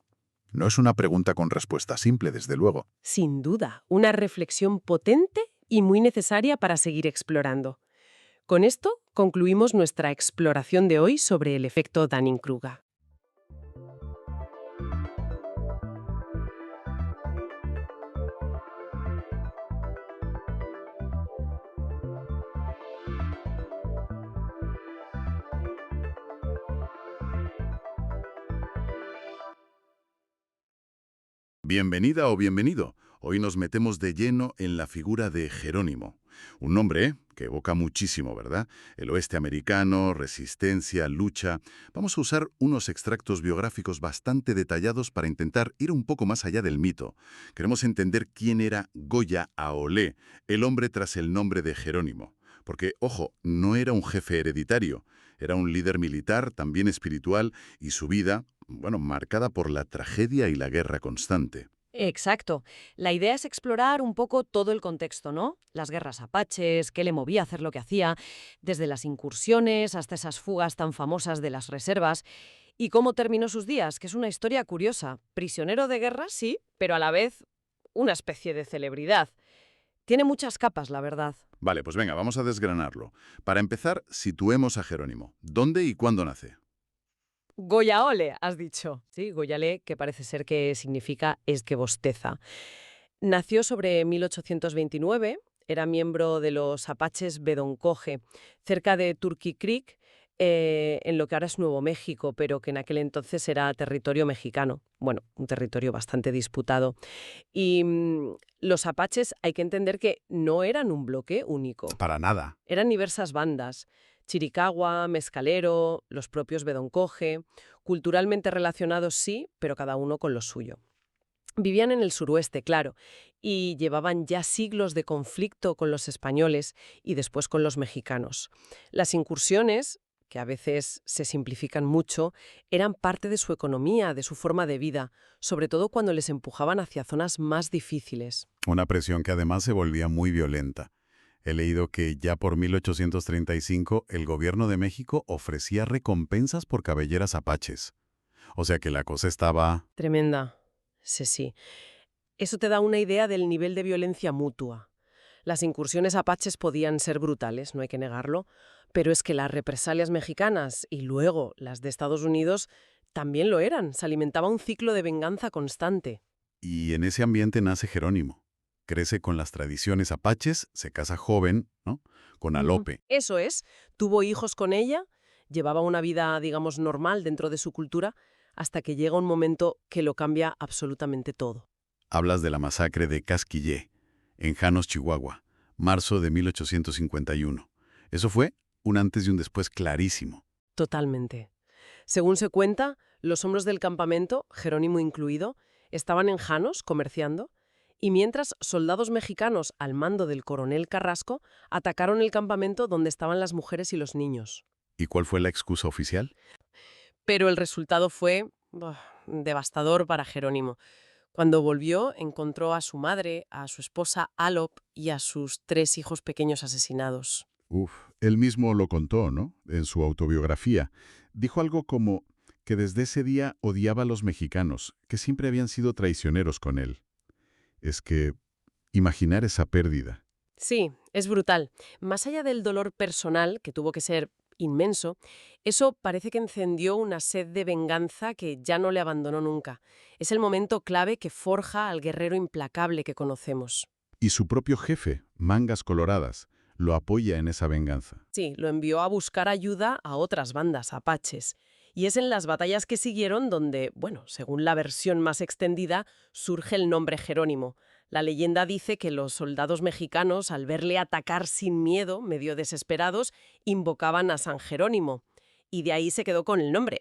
Speaker 2: No es una pregunta con respuesta simple, desde luego.
Speaker 1: Sin duda, una reflexión potente y muy necesaria para seguir explorando. Con esto concluimos nuestra exploración de hoy sobre el efecto Dunning-Kruger.
Speaker 2: Bienvenida o bienvenido. Hoy nos metemos de lleno en la figura de Jerónimo. Un nombre que evoca muchísimo, ¿verdad? El oeste americano, resistencia, lucha. Vamos a usar unos extractos biográficos bastante detallados para intentar ir un poco más allá del mito. Queremos entender quién era Goya Aolé, el hombre tras el nombre de Jerónimo. Porque, ojo, no era un jefe hereditario. Era un líder militar, también espiritual, y su vida, bueno, marcada por la tragedia y la guerra constante.
Speaker 3: Exacto. La idea es explorar un poco todo el contexto, ¿no? Las guerras apaches, qué le movía a hacer lo que hacía, desde las incursiones hasta esas fugas tan famosas de las reservas, y cómo terminó sus días, que es una historia curiosa. Prisionero de guerra, sí, pero a la vez una especie de celebridad. Tiene muchas capas, la verdad.
Speaker 2: Vale, pues venga, vamos a desgranarlo. Para empezar, situemos a Jerónimo. ¿Dónde y cuándo nace?
Speaker 1: Goyaole, has dicho. Sí, Goyale, que parece ser que significa es que bosteza. Nació sobre 1829, era miembro de los apaches Bedonkohe, cerca de Turkey Creek, en lo que ahora es Nuevo México, pero que en aquel entonces era territorio mexicano. Bueno, un territorio bastante disputado. Y los apaches hay que entender que no eran un bloque único.
Speaker 2: Para nada.
Speaker 1: Eran diversas bandas. Chiricahua, Mezcalero, los propios Bedonkohe, culturalmente relacionados sí, pero cada uno con lo suyo. Vivían en el suroeste, claro, y llevaban ya siglos de conflicto con los españoles y después con los mexicanos. Las incursiones, que a veces se simplifican mucho, eran parte de su economía, de su forma de vida, sobre todo cuando les empujaban hacia zonas más difíciles.
Speaker 2: Una presión que además se volvía muy violenta. He leído que ya por 1835 el gobierno de México ofrecía recompensas por cabelleras apaches. O sea que la cosa estaba...
Speaker 1: Tremenda. Sí, sí. Eso te da una idea del nivel de violencia mutua. Las incursiones apaches podían ser brutales, no hay que negarlo, pero es que las represalias mexicanas y luego las de Estados Unidos también lo eran. Se alimentaba un ciclo de venganza constante.
Speaker 2: Y en ese ambiente nace Jerónimo. Crece con las tradiciones apaches, se casa joven, ¿no? Con Alope.
Speaker 1: Eso es. Tuvo hijos con ella, llevaba una vida, digamos, normal dentro de su cultura, hasta que llega un momento que lo cambia absolutamente todo.
Speaker 2: Hablas de la masacre de Casquillé, en Janos, Chihuahua, marzo de 1851. Eso fue un antes y un después clarísimo.
Speaker 1: Totalmente. Según se cuenta, los hombres del campamento, Jerónimo incluido, estaban en Janos comerciando, y mientras soldados mexicanos al mando del coronel Carrasco atacaron el campamento donde estaban las mujeres y los niños.
Speaker 2: ¿Y cuál fue la excusa oficial?
Speaker 1: Pero el resultado fue devastador para Jerónimo. Cuando volvió, encontró a su madre, a su esposa Alop y a sus 3 hijos pequeños asesinados.
Speaker 2: Uf, él mismo lo contó, ¿no? En su autobiografía. Dijo algo como que desde ese día odiaba a los mexicanos, que siempre habían sido traicioneros con él. Es que imaginar esa pérdida.
Speaker 1: Sí, es brutal. Más allá del dolor personal, que tuvo que ser inmenso, eso parece que encendió una sed de venganza que ya no le abandonó nunca. Es el momento clave que forja al guerrero implacable que conocemos.
Speaker 2: Y su propio jefe, Mangas Coloradas, lo apoya en esa venganza.
Speaker 1: Sí, lo envió a buscar ayuda a otras bandas apaches. Y es en las batallas que siguieron donde, bueno, según la versión más extendida, surge el nombre Jerónimo. La leyenda dice que los soldados mexicanos, al verle atacar sin miedo, medio desesperados, invocaban a San Jerónimo. Y de ahí se quedó con el nombre.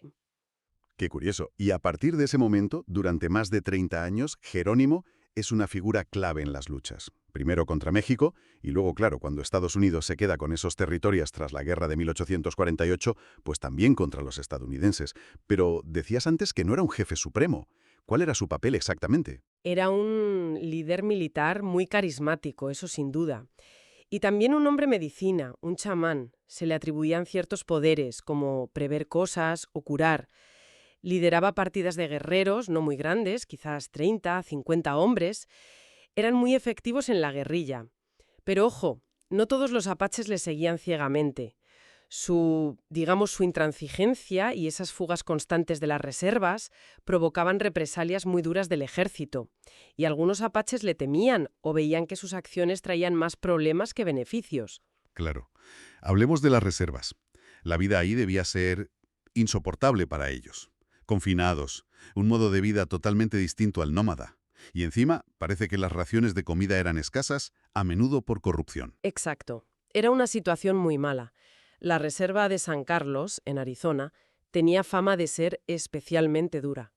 Speaker 2: Qué curioso. Y a partir de ese momento, durante más de 30 años, Jerónimo es una figura clave en las luchas. Primero contra México, y luego, claro, cuando Estados Unidos se queda con esos territorios tras la guerra de 1848, pues también contra los estadounidenses. Pero decías antes que no era un jefe supremo. ¿Cuál era su papel exactamente?
Speaker 1: Era un líder militar muy carismático, eso sin duda. Y también un hombre medicina, un chamán. Se le atribuían ciertos poderes, como prever cosas o curar. Lideraba partidas de guerreros, no muy grandes, quizás 30, 50 hombres. Eran muy efectivos en la guerrilla. Pero ojo, no todos los apaches le seguían ciegamente. Su intransigencia y esas fugas constantes de las reservas provocaban represalias muy duras del ejército. Y algunos apaches le temían o veían que sus acciones traían más problemas que beneficios.
Speaker 2: Claro. Hablemos de las reservas. La vida ahí debía ser insoportable para ellos. Confinados, un modo de vida totalmente distinto al nómada. Y encima, parece que las raciones de comida eran escasas, a menudo por corrupción.
Speaker 1: Exacto. Era una situación muy mala. La reserva de San Carlos, en Arizona, tenía fama de ser especialmente dura.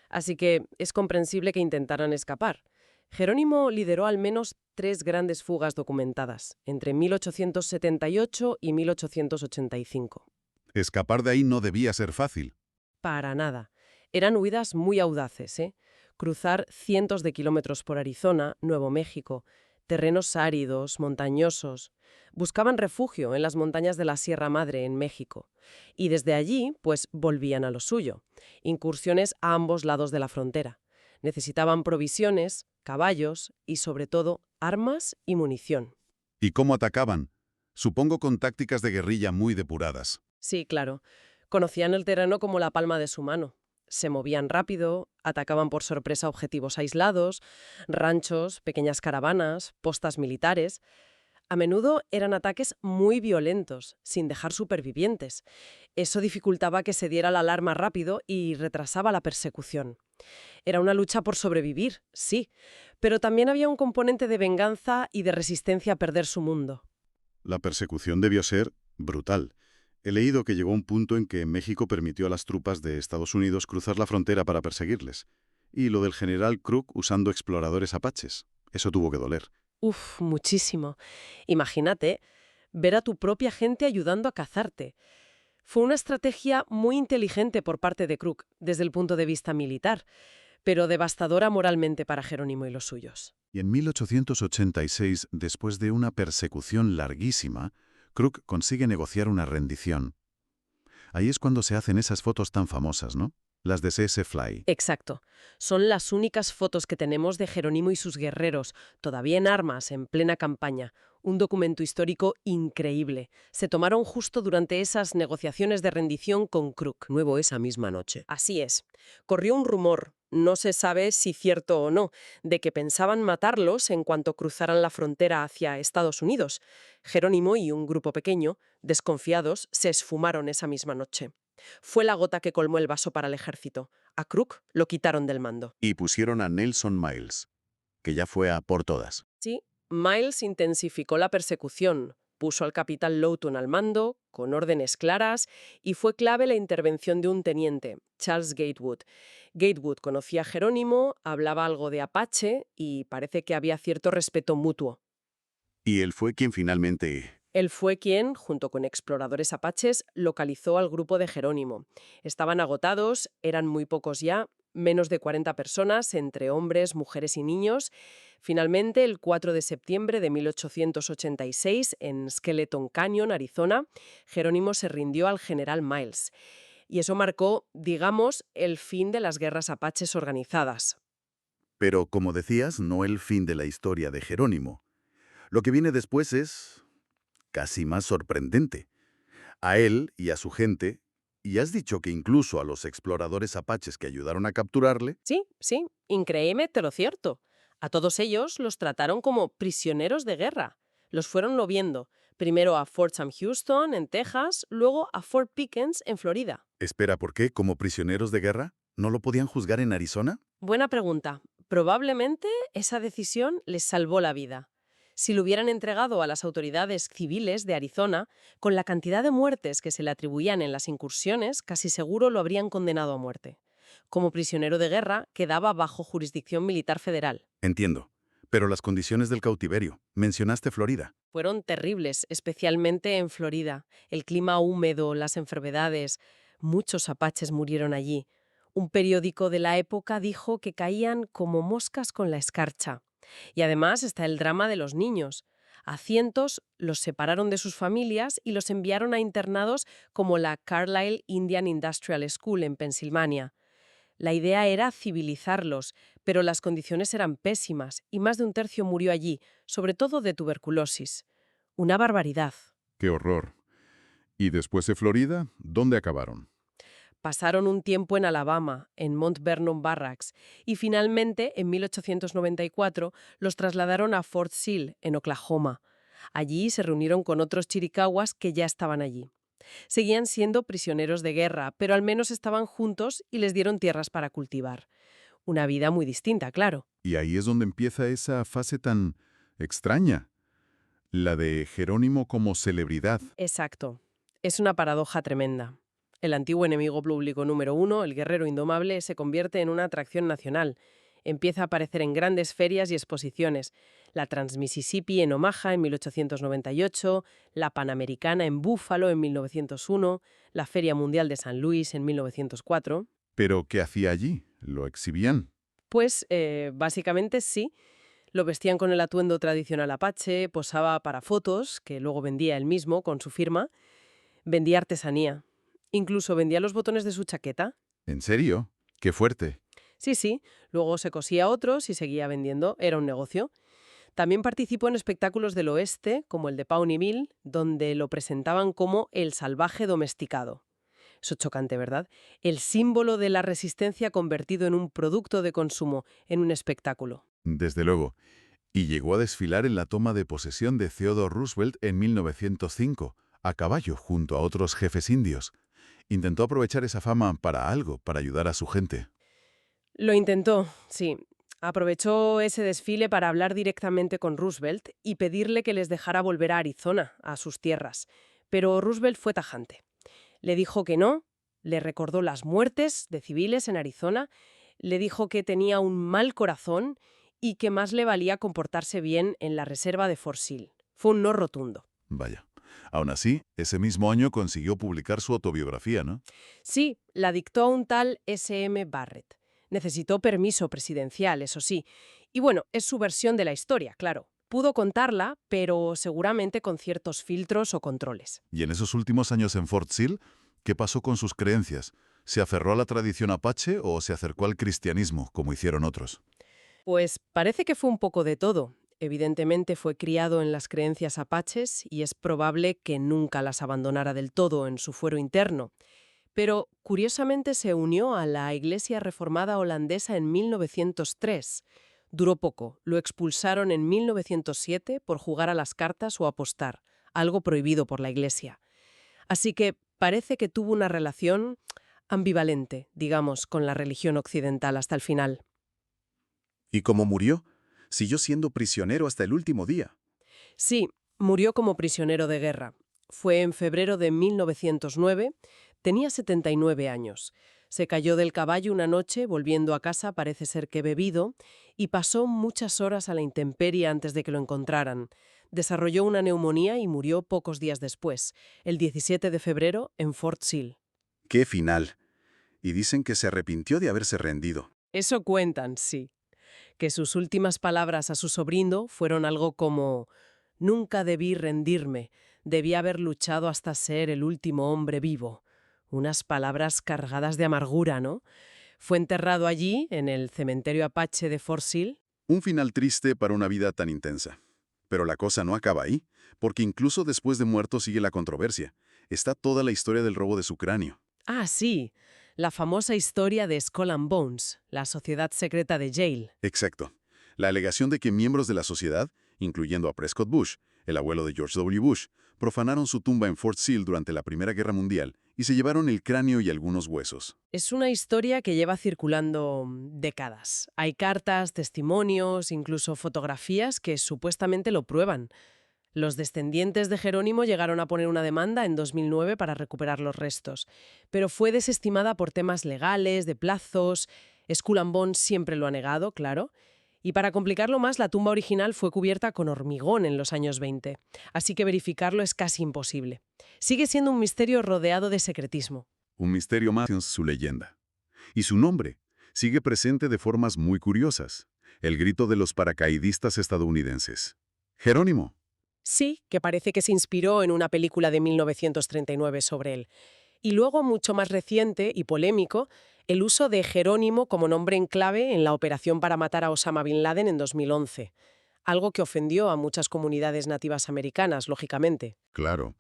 Speaker 1: Así que es comprensible que intentaran escapar. Jerónimo lideró al menos 3 grandes fugas documentadas, entre 1878 y 1885.
Speaker 2: Escapar de ahí no debía ser fácil.
Speaker 1: Para nada. Eran huidas muy audaces, ¿eh? Cruzar cientos de kilómetros por Arizona, Nuevo México, terrenos áridos, montañosos. Buscaban refugio en las montañas de la Sierra Madre, en México. Y desde allí, pues, volvían a lo suyo. Incursiones a ambos lados de la frontera. Necesitaban provisiones, caballos y, sobre todo, armas y munición.
Speaker 2: ¿Y cómo atacaban? Supongo con tácticas de guerrilla muy depuradas.
Speaker 1: Sí, claro. Conocían el terreno como la palma de su mano. Se movían rápido, atacaban por sorpresa objetivos aislados, ranchos, pequeñas caravanas, postas militares. A menudo eran ataques muy violentos, sin dejar supervivientes. Eso dificultaba que se diera la alarma rápido y retrasaba la persecución. Era una lucha por sobrevivir, sí, pero también había un componente de venganza y de resistencia a perder su mundo.
Speaker 2: La persecución debió ser brutal. He leído que llegó un punto en que México permitió a las tropas de Estados Unidos cruzar la frontera para perseguirles. Y lo del general Crook usando exploradores apaches. Eso tuvo que doler.
Speaker 1: Uf, muchísimo. Imagínate ver a tu propia gente ayudando a cazarte. Fue una estrategia muy inteligente por parte de Crook, desde el punto de vista militar, pero devastadora moralmente para Jerónimo y los suyos.
Speaker 2: Y en 1886, después de una persecución larguísima, Crook consigue negociar una rendición. Ahí es cuando se hacen esas fotos tan famosas, ¿no? Las de C.S. Fly.
Speaker 1: Exacto. Son las únicas fotos que tenemos de Jerónimo y sus guerreros, todavía en armas, en plena campaña. Un documento histórico increíble. Se tomaron justo durante esas negociaciones de rendición con Crook.
Speaker 4: Nuevo esa misma noche.
Speaker 1: Así es. Corrió un rumor, no se sabe si cierto o no, de que pensaban matarlos en cuanto cruzaran la frontera hacia Estados Unidos. Jerónimo y un grupo pequeño, desconfiados, se esfumaron esa misma noche. Fue la gota que colmó el vaso para el ejército. A Crook lo quitaron del mando.
Speaker 2: Y pusieron a Nelson Miles, que ya fue a por todas.
Speaker 1: Sí, Miles intensificó la persecución, puso al capitán Lawton al mando, con órdenes claras, y fue clave la intervención de un teniente, Charles Gatewood. Gatewood conocía a Jerónimo, hablaba algo de apache y parece que había cierto respeto mutuo.
Speaker 2: Y él fue quien finalmente...
Speaker 1: Él fue quien, junto con exploradores apaches, localizó al grupo de Jerónimo. Estaban agotados, eran muy pocos ya, menos de 40 personas, entre hombres, mujeres y niños. Finalmente, el 4 de septiembre de 1886, en Skeleton Canyon, Arizona, Jerónimo se rindió al general Miles. Y eso marcó, digamos, el fin de las guerras apaches organizadas.
Speaker 4: Pero, como decías, no el fin de la historia de Jerónimo. Lo que viene después es casi más sorprendente. A él y a su gente, y has dicho que incluso a los exploradores apaches que ayudaron a capturarle,
Speaker 1: Sí, sí, increíble, pero cierto. A todos ellos los trataron como prisioneros de guerra. Los fueron moviendo, primero a Fort Sam Houston, en Texas, luego a Fort Pickens, en Florida.
Speaker 4: espera, ¿por qué? ¿Como prisioneros de guerra? ¿No lo podían juzgar en Arizona?
Speaker 1: Buena pregunta. Probablemente esa decisión les salvó la vida. Si lo hubieran entregado a las autoridades civiles de Arizona, con la cantidad de muertes que se le atribuían en las incursiones, casi seguro lo habrían condenado a muerte. Como prisionero de guerra, quedaba bajo jurisdicción militar federal.
Speaker 4: Entiendo. Pero las condiciones del cautiverio. Mencionaste Florida.
Speaker 1: Fueron terribles, especialmente en Florida. El clima húmedo, las enfermedades. Muchos apaches murieron allí. Un periódico de la época dijo que caían como moscas con la escarcha. Y además está el drama de los niños. A cientos los separaron de sus familias y los enviaron a internados como la Carlisle Indian Industrial School en Pensilvania. La idea era civilizarlos, pero las condiciones eran pésimas y más de un tercio murió allí, sobre todo de tuberculosis. Una barbaridad.
Speaker 5: ¡Qué horror! ¿Y después de Florida, dónde acabaron?
Speaker 1: Pasaron un tiempo en Alabama, en Mount Vernon Barracks, y finalmente, en 1894, los trasladaron a Fort Sill, en Oklahoma. Allí se reunieron con otros chiricahuas que ya estaban allí. Seguían siendo prisioneros de guerra, pero al menos estaban juntos y les dieron tierras para cultivar. Una vida muy distinta, claro.
Speaker 5: Y ahí es donde empieza esa fase tan extraña, la de Jerónimo como celebridad.
Speaker 1: Exacto. Es una paradoja tremenda. El antiguo enemigo público número 1, el guerrero indomable, se convierte en una atracción nacional. Empieza a aparecer en grandes ferias y exposiciones. La Trans-Mississippi en Omaha en 1898, la Panamericana en Buffalo en 1901, la Feria Mundial de San Luis en 1904.
Speaker 5: ¿Pero qué hacía allí? ¿Lo exhibían?
Speaker 1: Pues, básicamente sí. Lo vestían con el atuendo tradicional apache, posaba para fotos, que luego vendía él mismo con su firma. Vendía artesanía. Incluso vendía los botones de su chaqueta.
Speaker 5: ¿En serio? ¡Qué fuerte!
Speaker 1: Sí. Luego se cosía otros y seguía vendiendo. Era un negocio. También participó en espectáculos del oeste, como el de Pawnee Mill, donde lo presentaban como el salvaje domesticado. Eso chocante, ¿verdad? El símbolo de la resistencia convertido en un producto de consumo, en un espectáculo.
Speaker 5: Desde luego. Y llegó a desfilar en la toma de posesión de Theodore Roosevelt en 1905, a caballo junto a otros jefes indios. Intentó aprovechar esa fama para algo, para ayudar a su gente.
Speaker 1: Lo intentó, sí. Aprovechó ese desfile para hablar directamente con Roosevelt y pedirle que les dejara volver a Arizona, a sus tierras. Pero Roosevelt fue tajante. Le dijo que no, le recordó las muertes de civiles en Arizona, le dijo que tenía un mal corazón y que más le valía comportarse bien en la reserva de Fort Sill. Fue un no rotundo.
Speaker 5: Vaya. Aún así, ese mismo año consiguió publicar su autobiografía, ¿no?
Speaker 1: Sí, la dictó a un tal S.M. Barrett. Necesitó permiso presidencial, eso sí. Y bueno, es su versión de la historia, claro. Pudo contarla, pero seguramente con ciertos filtros o controles.
Speaker 5: Y en esos últimos años en Fort Sill, ¿qué pasó con sus creencias? ¿Se aferró a la tradición apache o se acercó al cristianismo, como hicieron otros?
Speaker 1: Pues parece que fue un poco de todo. Evidentemente fue criado en las creencias apaches y es probable que nunca las abandonara del todo en su fuero interno. Pero, curiosamente, se unió a la Iglesia Reformada holandesa en 1903. Duró poco, lo expulsaron en 1907 por jugar a las cartas o apostar, algo prohibido por la Iglesia. Así que parece que tuvo una relación ambivalente, digamos, con la religión occidental hasta el final.
Speaker 4: ¿Y cómo murió? Siguió siendo prisionero hasta el último día.
Speaker 1: Sí, murió como prisionero de guerra. Fue en febrero de 1909, tenía 79 años. Se cayó del caballo una noche, volviendo a casa parece ser que bebido, y pasó muchas horas a la intemperie antes de que lo encontraran. Desarrolló una neumonía y murió pocos días después, el 17 de febrero, en Fort Sill.
Speaker 4: ¡Qué final! Y dicen que se arrepintió de haberse rendido.
Speaker 1: Eso cuentan, sí. Que sus últimas palabras a su sobrino fueron algo como: «Nunca debí rendirme, debí haber luchado hasta ser el último hombre vivo». Unas palabras cargadas de amargura, ¿no? Fue enterrado allí, en el cementerio Apache de Fort Sill.
Speaker 4: Un final triste para una vida tan intensa. Pero la cosa no acaba ahí, porque incluso después de muerto sigue la controversia. Está toda la historia del robo de su cráneo.
Speaker 1: Ah, sí, la famosa historia de Skull and Bones, la sociedad secreta de Yale.
Speaker 4: Exacto. La alegación de que miembros de la sociedad, incluyendo a Prescott Bush, el abuelo de George W. Bush, profanaron su tumba en Fort Sill durante la Primera Guerra Mundial y se llevaron el cráneo y algunos huesos.
Speaker 1: Es una historia que lleva circulando décadas. Hay cartas, testimonios, incluso fotografías que supuestamente lo prueban. Los descendientes de Jerónimo llegaron a poner una demanda en 2009 para recuperar los restos, pero fue desestimada por temas legales, de plazos. Skull and Bones siempre lo ha negado, claro. Y para complicarlo más, la tumba original fue cubierta con hormigón en los años 20, así que verificarlo es casi imposible. Sigue siendo un misterio rodeado de secretismo.
Speaker 4: Un misterio más en su leyenda. Y su nombre sigue presente de formas muy curiosas. El grito de los paracaidistas estadounidenses. Jerónimo.
Speaker 1: Sí, que parece que se inspiró en una película de 1939 sobre él. Y luego, mucho más reciente y polémico, el uso de Jerónimo como nombre en clave en la operación para matar a Osama Bin Laden en 2011. Algo que ofendió a muchas comunidades nativas americanas, lógicamente.
Speaker 4: Claro,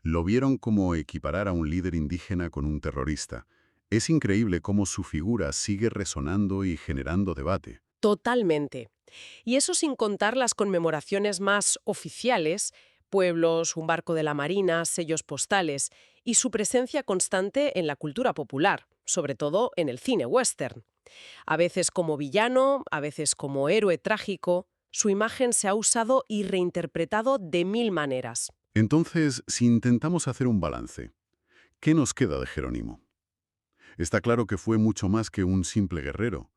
Speaker 4: lo vieron como equiparar a un líder indígena con un terrorista. Es increíble cómo su figura sigue resonando y generando debate.
Speaker 1: Totalmente. Y eso sin contar las conmemoraciones más oficiales, pueblos, un barco de la Marina, sellos postales, y su presencia constante en la cultura popular, sobre todo en el cine western. A veces como villano, a veces como héroe trágico, su imagen se ha usado y reinterpretado de mil maneras.
Speaker 4: Entonces, si intentamos hacer un balance, ¿qué nos queda de Jerónimo? Está claro que fue mucho más que un simple guerrero.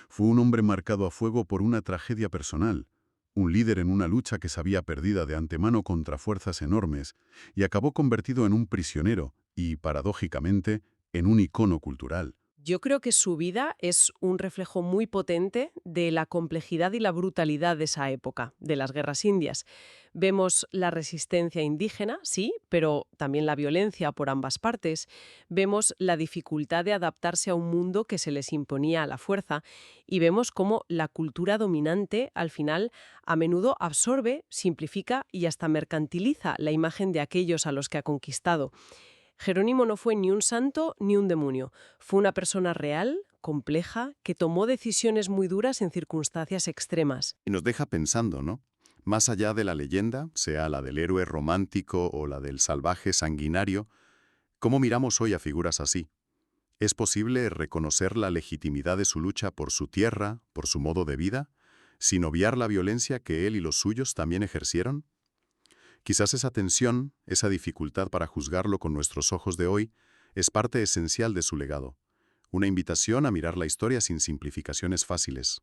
Speaker 4: Fue un hombre marcado a fuego por una tragedia personal, un líder en una lucha que sabía perdida de antemano contra fuerzas enormes y acabó convertido en un prisionero y, paradójicamente, en un icono cultural.
Speaker 1: Yo creo que su vida es un reflejo muy potente de la complejidad y la brutalidad de esa época, de las guerras indias. Vemos la resistencia indígena, sí, pero también la violencia por ambas partes. Vemos la dificultad de adaptarse a un mundo que se les imponía a la fuerza. Y vemos cómo la cultura dominante, al final, a menudo absorbe, simplifica y hasta mercantiliza la imagen de aquellos a los que ha conquistado. Jerónimo no fue ni un santo ni un demonio. Fue una persona real, compleja, que tomó decisiones muy duras en circunstancias extremas.
Speaker 4: Y nos deja pensando, ¿no? Más allá de la leyenda, sea la del héroe romántico o la del salvaje sanguinario, ¿cómo miramos hoy a figuras así? ¿Es posible reconocer la legitimidad de su lucha por su tierra, por su modo de vida, sin obviar la violencia que él y los suyos también ejercieron? Quizás esa tensión, esa dificultad para juzgarlo con nuestros ojos de hoy, es parte esencial de su legado. Una invitación a mirar la historia sin simplificaciones fáciles.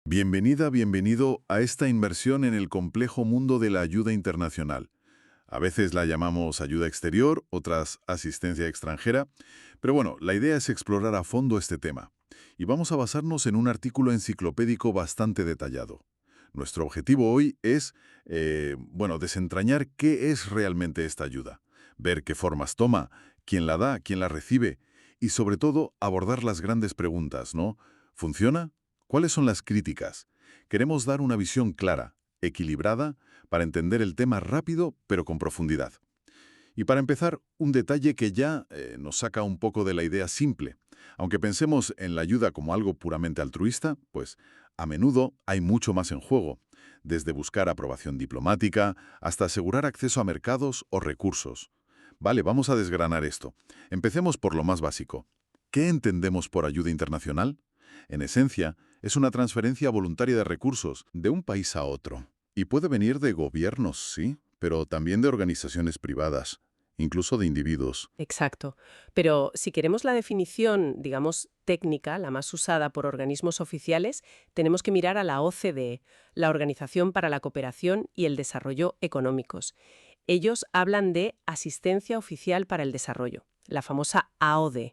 Speaker 5: Bienvenida, bienvenido a esta inmersión en el complejo mundo de la ayuda internacional. A veces la llamamos ayuda exterior, otras asistencia extranjera, pero bueno, la idea es explorar a fondo este tema. Y vamos a basarnos en un artículo enciclopédico bastante detallado. Nuestro objetivo hoy es, desentrañar qué es realmente esta ayuda, ver qué formas toma, quién la da, quién la recibe, y sobre todo abordar las grandes preguntas, ¿no? ¿Funciona? ¿Cuáles son las críticas? Queremos dar una visión clara, equilibrada, para entender el tema rápido, pero con profundidad. Y para empezar, un detalle que ya nos saca un poco de la idea simple. Aunque pensemos en la ayuda como algo puramente altruista, pues a menudo hay mucho más en juego, desde buscar aprobación diplomática hasta asegurar acceso a mercados o recursos. Vale, vamos a desgranar esto. Empecemos por lo más básico. ¿Qué entendemos por ayuda internacional? En esencia, es una transferencia voluntaria de recursos de un país a otro. Y puede venir de gobiernos, sí, pero también de organizaciones privadas, incluso de individuos.
Speaker 1: Exacto. Pero si queremos la definición, digamos, técnica, la más usada por organismos oficiales, tenemos que mirar a la OCDE, la Organización para la Cooperación y el Desarrollo Económicos. Ellos hablan de asistencia oficial para el desarrollo, la famosa AOD.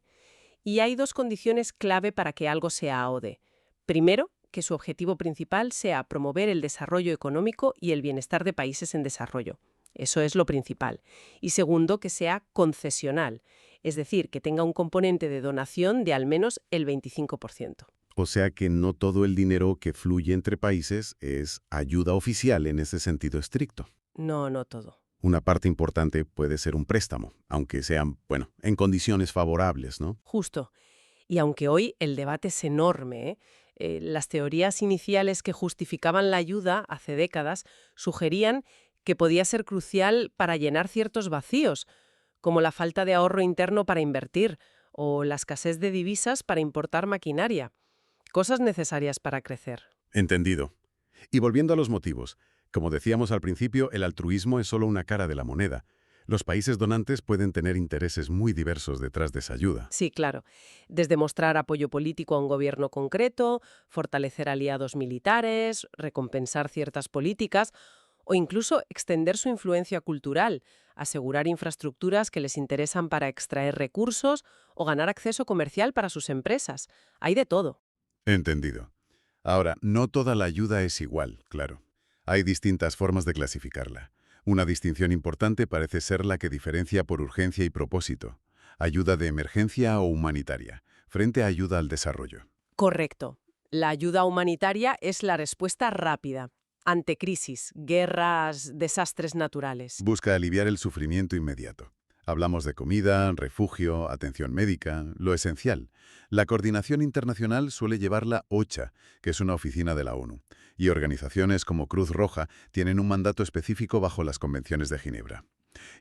Speaker 1: Y hay dos condiciones clave para que algo sea AOD. Primero, que su objetivo principal sea promover el desarrollo económico y el bienestar de países en desarrollo. Eso es lo principal. Y segundo, que sea concesional, es decir, que tenga un componente de donación de al menos el 25%.
Speaker 2: O sea que no todo el dinero que fluye entre países es ayuda oficial en ese sentido estricto.
Speaker 1: No, no todo.
Speaker 2: Una parte importante puede ser un préstamo, aunque sean, bueno, en condiciones favorables, ¿no?
Speaker 1: Justo. Y aunque hoy el debate es enorme, las teorías iniciales que justificaban la ayuda hace décadas sugerían que podía ser crucial para llenar ciertos vacíos, como la falta de ahorro interno para invertir o la escasez de divisas para importar maquinaria. Cosas necesarias para crecer.
Speaker 2: Entendido. Y volviendo a los motivos, como decíamos al principio, el altruismo es solo una cara de la moneda. Los países donantes pueden tener intereses muy diversos detrás de esa ayuda.
Speaker 1: Sí, claro. Desde mostrar apoyo político a un gobierno concreto, fortalecer aliados militares, recompensar ciertas políticas o incluso extender su influencia cultural, asegurar infraestructuras que les interesan para extraer recursos o ganar acceso comercial para sus empresas. Hay de todo.
Speaker 2: Entendido. Ahora, no toda la ayuda es igual, claro. Hay distintas formas de clasificarla. Una distinción importante parece ser la que diferencia por urgencia y propósito. Ayuda de emergencia o humanitaria, frente a ayuda al desarrollo.
Speaker 1: Correcto. La ayuda humanitaria es la respuesta rápida ante crisis, guerras, desastres naturales.
Speaker 2: Busca aliviar el sufrimiento inmediato. Hablamos de comida, refugio, atención médica, lo esencial. La coordinación internacional suele llevarla OCHA, que es una oficina de la ONU, y organizaciones como Cruz Roja tienen un mandato específico bajo las convenciones de Ginebra.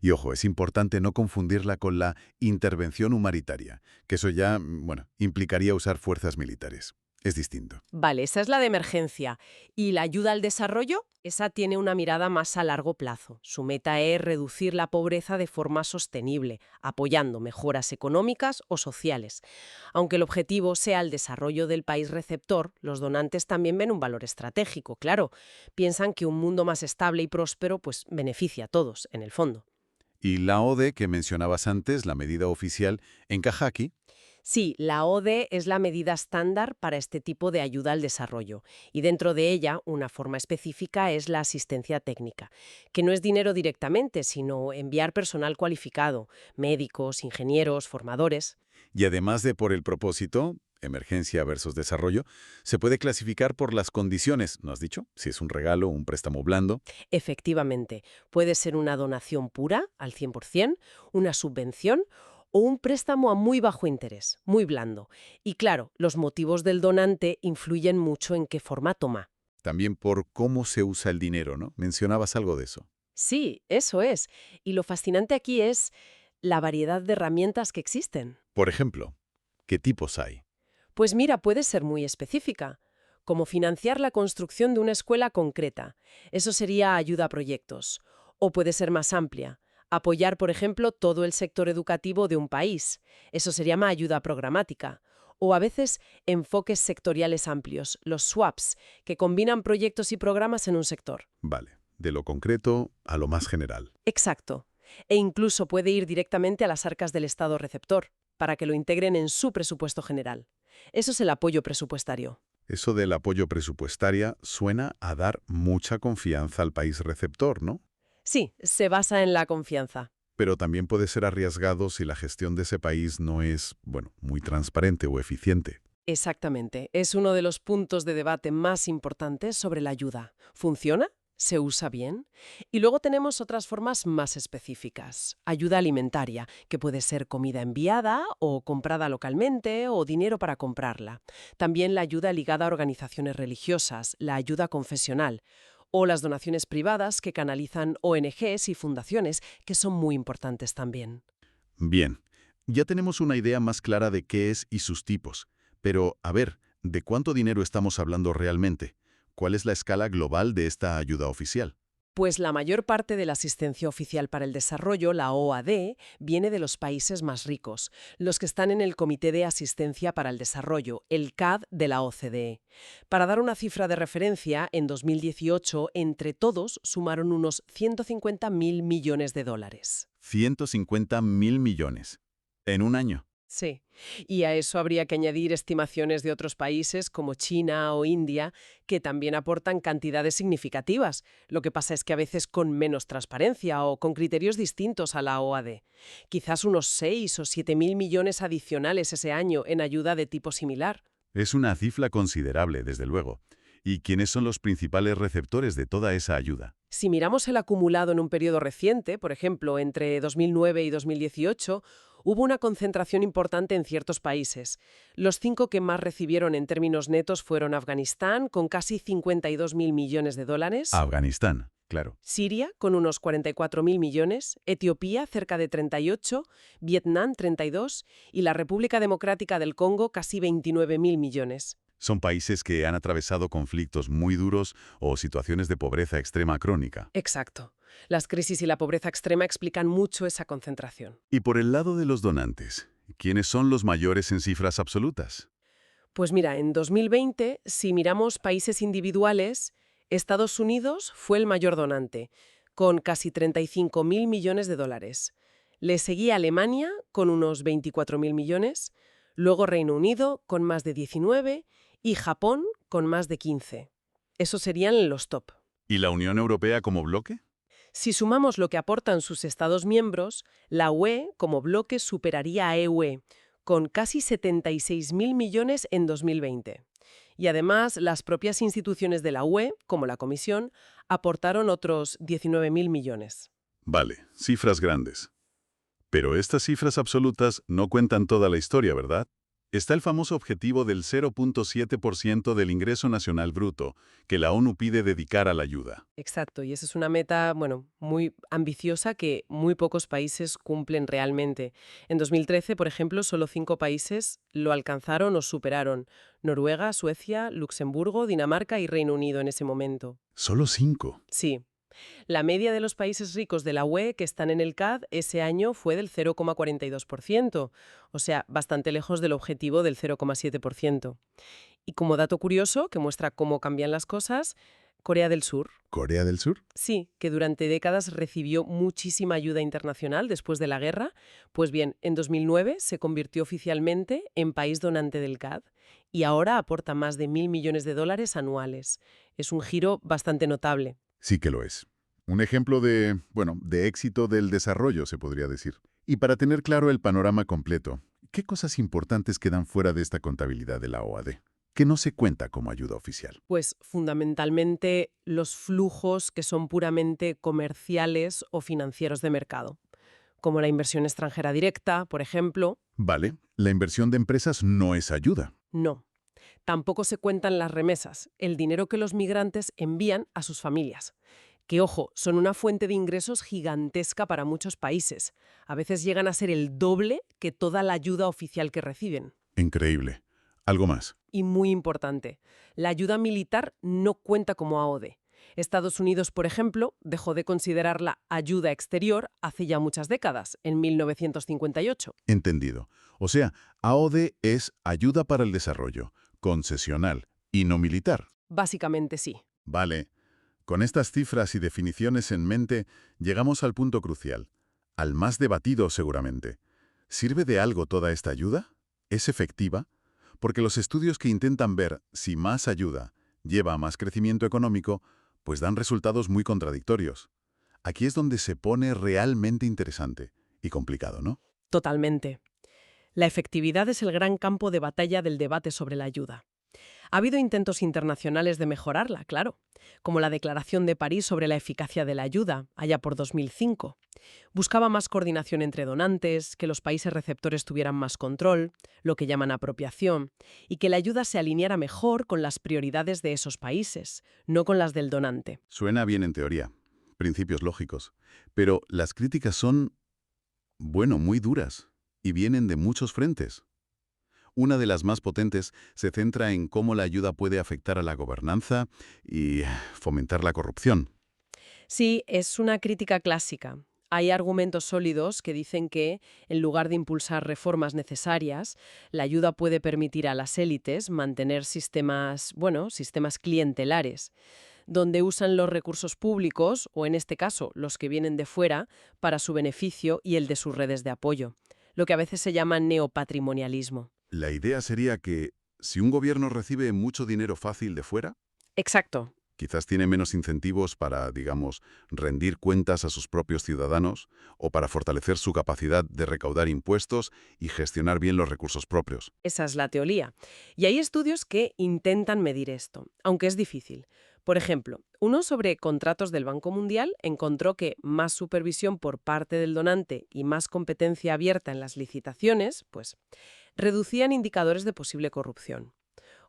Speaker 2: Y ojo, es importante no confundirla con la intervención humanitaria, que eso ya, implicaría usar fuerzas militares. Es distinto.
Speaker 1: Vale, esa es la de emergencia. ¿Y la ayuda al desarrollo? Esa tiene una mirada más a largo plazo. Su meta es reducir la pobreza de forma sostenible, apoyando mejoras económicas o sociales. Aunque el objetivo sea el desarrollo del país receptor, los donantes también ven un valor estratégico, claro. Piensan que un mundo más estable y próspero pues beneficia a todos, en el fondo.
Speaker 2: Y la ODE que mencionabas antes, la medida oficial, encaja aquí.
Speaker 1: Sí, la ODE es la medida estándar para este tipo de ayuda al desarrollo y dentro de ella una forma específica es la asistencia técnica, que no es dinero directamente, sino enviar personal cualificado, médicos, ingenieros, formadores.
Speaker 2: Y además de por el propósito, emergencia versus desarrollo, se puede clasificar por las condiciones, ¿no has dicho? Si es un regalo o un préstamo blando.
Speaker 1: Efectivamente, puede ser una donación pura, al 100%, una subvención o un préstamo a muy bajo interés, muy blando. Y claro, los motivos del donante influyen mucho en qué forma toma.
Speaker 2: También por cómo se usa el dinero, ¿no? Mencionabas algo de eso.
Speaker 1: Sí, eso es. Y lo fascinante aquí es la variedad de herramientas que existen.
Speaker 2: Por ejemplo, ¿qué tipos hay?
Speaker 1: Pues mira, puede ser muy específica, como financiar la construcción de una escuela concreta. Eso sería ayuda a proyectos. O puede ser más amplia. Apoyar, por ejemplo, todo el sector educativo de un país. Eso se llama ayuda programática. O a veces enfoques sectoriales amplios, los SWAPs, que combinan proyectos y programas en un sector.
Speaker 2: Vale, de lo concreto a lo más general.
Speaker 1: Exacto. E incluso puede ir directamente a las arcas del Estado receptor, para que lo integren en su presupuesto general. Eso es el apoyo presupuestario.
Speaker 2: Eso del apoyo presupuestario suena a dar mucha confianza al país receptor, ¿no?
Speaker 1: Sí, se basa en la confianza.
Speaker 2: Pero también puede ser arriesgado si la gestión de ese país no es, muy transparente o eficiente.
Speaker 1: Exactamente. Es uno de los puntos de debate más importantes sobre la ayuda. ¿Funciona? ¿Se usa bien? Y luego tenemos otras formas más específicas. Ayuda alimentaria, que puede ser comida enviada o comprada localmente o dinero para comprarla. También la ayuda ligada a organizaciones religiosas, la ayuda confesional. o las donaciones privadas que canalizan ONGs y fundaciones, que son muy importantes también.
Speaker 5: Bien, ya tenemos una idea más clara de qué es y sus tipos. Pero, a ver, ¿de cuánto dinero estamos hablando realmente? ¿Cuál es la escala global de esta ayuda oficial?
Speaker 1: Pues la mayor parte de la asistencia oficial para el desarrollo, la OAD, viene de los países más ricos, los que están en el Comité de Asistencia para el Desarrollo, el CAD de la OCDE. Para dar una cifra de referencia, en 2018, entre todos, sumaron unos 150.000 millones de dólares.
Speaker 5: 150.000 millones. En un año.
Speaker 1: Sí, y a eso habría que añadir estimaciones de otros países como China o India, que también aportan cantidades significativas. Lo que pasa es que a veces con menos transparencia o con criterios distintos a la OAD. Quizás unos 6 o 7.000 millones adicionales ese año en ayuda de tipo similar.
Speaker 5: Es una cifra considerable, desde luego. ¿Y quiénes son los principales receptores de toda esa ayuda?
Speaker 1: Si miramos el acumulado en un periodo reciente, por ejemplo, entre 2009 y 2018, hubo una concentración importante en ciertos países. Los 5 que más recibieron en términos netos fueron Afganistán, con casi 52.000 millones de dólares.
Speaker 5: Afganistán, claro.
Speaker 1: Siria, con unos 44.000 millones, Etiopía, cerca de 38, Vietnam, 32, y la República Democrática del Congo, casi 29.000 millones.
Speaker 5: Son países que han atravesado conflictos muy duros o situaciones de pobreza extrema crónica.
Speaker 1: Exacto. Las crisis y la pobreza extrema explican mucho esa concentración.
Speaker 5: Y por el lado de los donantes, ¿quiénes son los mayores en cifras absolutas?
Speaker 1: Pues mira, en 2020, si miramos países individuales, Estados Unidos fue el mayor donante, con casi 35.000 millones de dólares. Le seguía Alemania, con unos 24.000 millones, luego Reino Unido, con más de 19, y Japón, con más de 15. Esos serían los top.
Speaker 5: ¿Y la Unión Europea como bloque?
Speaker 1: Si sumamos lo que aportan sus Estados miembros, la UE, como bloque, superaría a EU, con casi 76.000 millones en 2020. Y además, las propias instituciones de la UE, como la Comisión, aportaron otros 19.000 millones.
Speaker 5: Vale, cifras grandes. Pero estas cifras absolutas no cuentan toda la historia, ¿verdad? Está el famoso objetivo del 0.7% del ingreso nacional bruto, que la ONU pide dedicar a la ayuda.
Speaker 1: Exacto, y esa es una meta, muy ambiciosa que muy pocos países cumplen realmente. En 2013, por ejemplo, solo 5 países lo alcanzaron o superaron: Noruega, Suecia, Luxemburgo, Dinamarca y Reino Unido en ese momento.
Speaker 5: ¿Solo 5?
Speaker 1: Sí. La media de los países ricos de la UE que están en el CAD ese año fue del 0,42%, o sea, bastante lejos del objetivo del 0,7%. Y como dato curioso, que muestra cómo cambian las cosas, Corea del Sur.
Speaker 5: ¿Corea del Sur?
Speaker 1: Sí, que durante décadas recibió muchísima ayuda internacional después de la guerra. Pues bien, en 2009 se convirtió oficialmente en país donante del CAD y ahora aporta más de 1.000 millones de dólares anuales. Es un giro bastante notable.
Speaker 5: Sí que lo es. Un ejemplo de éxito del desarrollo, se podría decir. Y para tener claro el panorama completo, ¿qué cosas importantes quedan fuera de esta contabilidad de la OAD? ¿Qué no se cuenta como ayuda oficial?
Speaker 1: Pues fundamentalmente los flujos que son puramente comerciales o financieros de mercado, como la inversión extranjera directa, por ejemplo.
Speaker 5: Vale, la inversión de empresas no es ayuda.
Speaker 1: No. Tampoco se cuentan las remesas, el dinero que los migrantes envían a sus familias. Que, ojo, son una fuente de ingresos gigantesca para muchos países. A veces llegan a ser el doble que toda la ayuda oficial que reciben.
Speaker 5: Increíble. ¿Algo más?
Speaker 1: Y muy importante, la ayuda militar no cuenta como AOD. Estados Unidos, por ejemplo, dejó de considerarla ayuda exterior hace ya muchas décadas, en 1958.
Speaker 5: Entendido. O sea, AOD es ayuda para el desarrollo, concesional y no militar.
Speaker 1: Básicamente sí.
Speaker 5: Vale. Con estas cifras y definiciones en mente, llegamos al punto crucial, al más debatido seguramente. ¿Sirve de algo toda esta ayuda? ¿Es efectiva? Porque los estudios que intentan ver si más ayuda lleva a más crecimiento económico, pues dan resultados muy contradictorios. Aquí es donde se pone realmente interesante y complicado, ¿no?
Speaker 1: Totalmente. La efectividad es el gran campo de batalla del debate sobre la ayuda. Ha habido intentos internacionales de mejorarla, claro, como la Declaración de París sobre la eficacia de la ayuda, allá por 2005. Buscaba más coordinación entre donantes, que los países receptores tuvieran más control, lo que llaman apropiación, y que la ayuda se alineara mejor con las prioridades de esos países, no con las del donante.
Speaker 5: Suena bien en teoría, principios lógicos, pero las críticas son, bueno, muy duras y vienen de muchos frentes. Una de las más potentes se centra en cómo la ayuda puede afectar a la gobernanza y fomentar la corrupción.
Speaker 1: Sí, es una crítica clásica. Hay argumentos sólidos que dicen que, en lugar de impulsar reformas necesarias, la ayuda puede permitir a las élites mantener sistemas clientelares, donde usan los recursos públicos, o en este caso, los que vienen de fuera, para su beneficio y el de sus redes de apoyo, lo que a veces se llama neopatrimonialismo.
Speaker 5: La idea sería que, si un gobierno recibe mucho dinero fácil de fuera,
Speaker 1: Exacto.
Speaker 5: quizás tiene menos incentivos para, digamos, rendir cuentas a sus propios ciudadanos o para fortalecer su capacidad de recaudar impuestos y gestionar bien los recursos propios.
Speaker 1: Esa es la teoría. Y hay estudios que intentan medir esto, aunque es difícil. Por ejemplo, uno sobre contratos del Banco Mundial encontró que más supervisión por parte del donante y más competencia abierta en las licitaciones, pues, reducían indicadores de posible corrupción.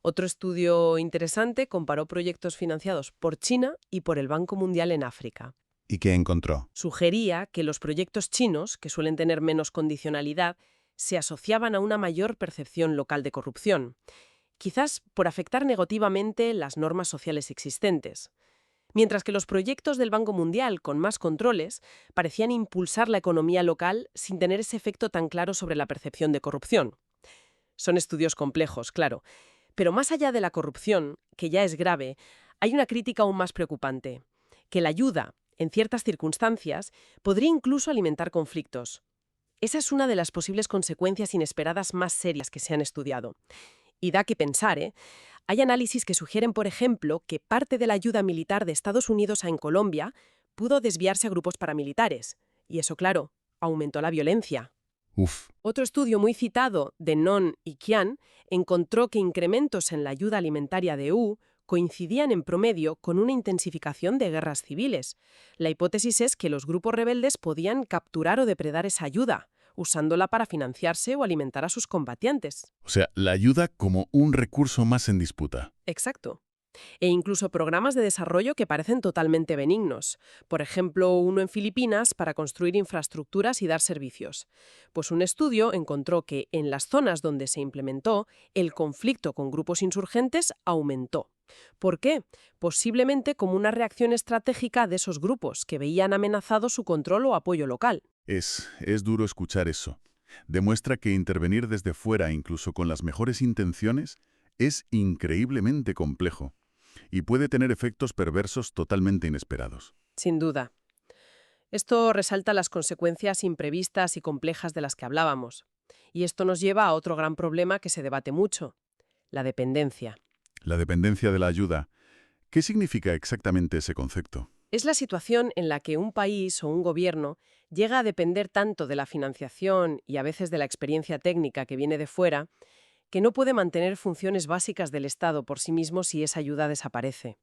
Speaker 1: Otro estudio interesante comparó proyectos financiados por China y por el Banco Mundial en África.
Speaker 5: ¿Y qué encontró?
Speaker 1: Sugería que los proyectos chinos, que suelen tener menos condicionalidad, se asociaban a una mayor percepción local de corrupción, quizás por afectar negativamente las normas sociales existentes, mientras que los proyectos del Banco Mundial, con más controles, parecían impulsar la economía local sin tener ese efecto tan claro sobre la percepción de corrupción. Son estudios complejos, claro, pero más allá de la corrupción, que ya es grave, hay una crítica aún más preocupante, que la ayuda, en ciertas circunstancias, podría incluso alimentar conflictos. Esa es una de las posibles consecuencias inesperadas más serias que se han estudiado. Y da que pensar, ¿eh? Hay análisis que sugieren, por ejemplo, que parte de la ayuda militar de Estados Unidos en Colombia pudo desviarse a grupos paramilitares. Y eso, claro, aumentó la violencia.
Speaker 5: Uf.
Speaker 1: Otro estudio muy citado, de Non y Qian, encontró que incrementos en la ayuda alimentaria de EU coincidían en promedio con una intensificación de guerras civiles. La hipótesis es que los grupos rebeldes podían capturar o depredar esa ayuda, usándola para financiarse o alimentar a sus combatientes.
Speaker 5: O sea, la ayuda como un recurso más en disputa.
Speaker 1: Exacto. E incluso programas de desarrollo que parecen totalmente benignos. Por ejemplo, uno en Filipinas para construir infraestructuras y dar servicios. Pues un estudio encontró que en las zonas donde se implementó, el conflicto con grupos insurgentes aumentó. ¿Por qué? Posiblemente como una reacción estratégica de esos grupos que veían amenazado su control o apoyo local.
Speaker 5: Es duro escuchar eso. Demuestra que intervenir desde fuera, incluso con las mejores intenciones, es increíblemente complejo y puede tener efectos perversos totalmente inesperados.
Speaker 1: Sin duda. Esto resalta las consecuencias imprevistas y complejas de las que hablábamos. Y esto nos lleva a otro gran problema que se debate mucho: la dependencia.
Speaker 5: La dependencia de la ayuda. ¿Qué significa exactamente ese concepto?
Speaker 1: Es la situación en la que un país o un gobierno llega a depender tanto de la financiación y a veces de la experiencia técnica que viene de fuera, que no puede mantener funciones básicas del Estado por sí mismo si esa ayuda desaparece.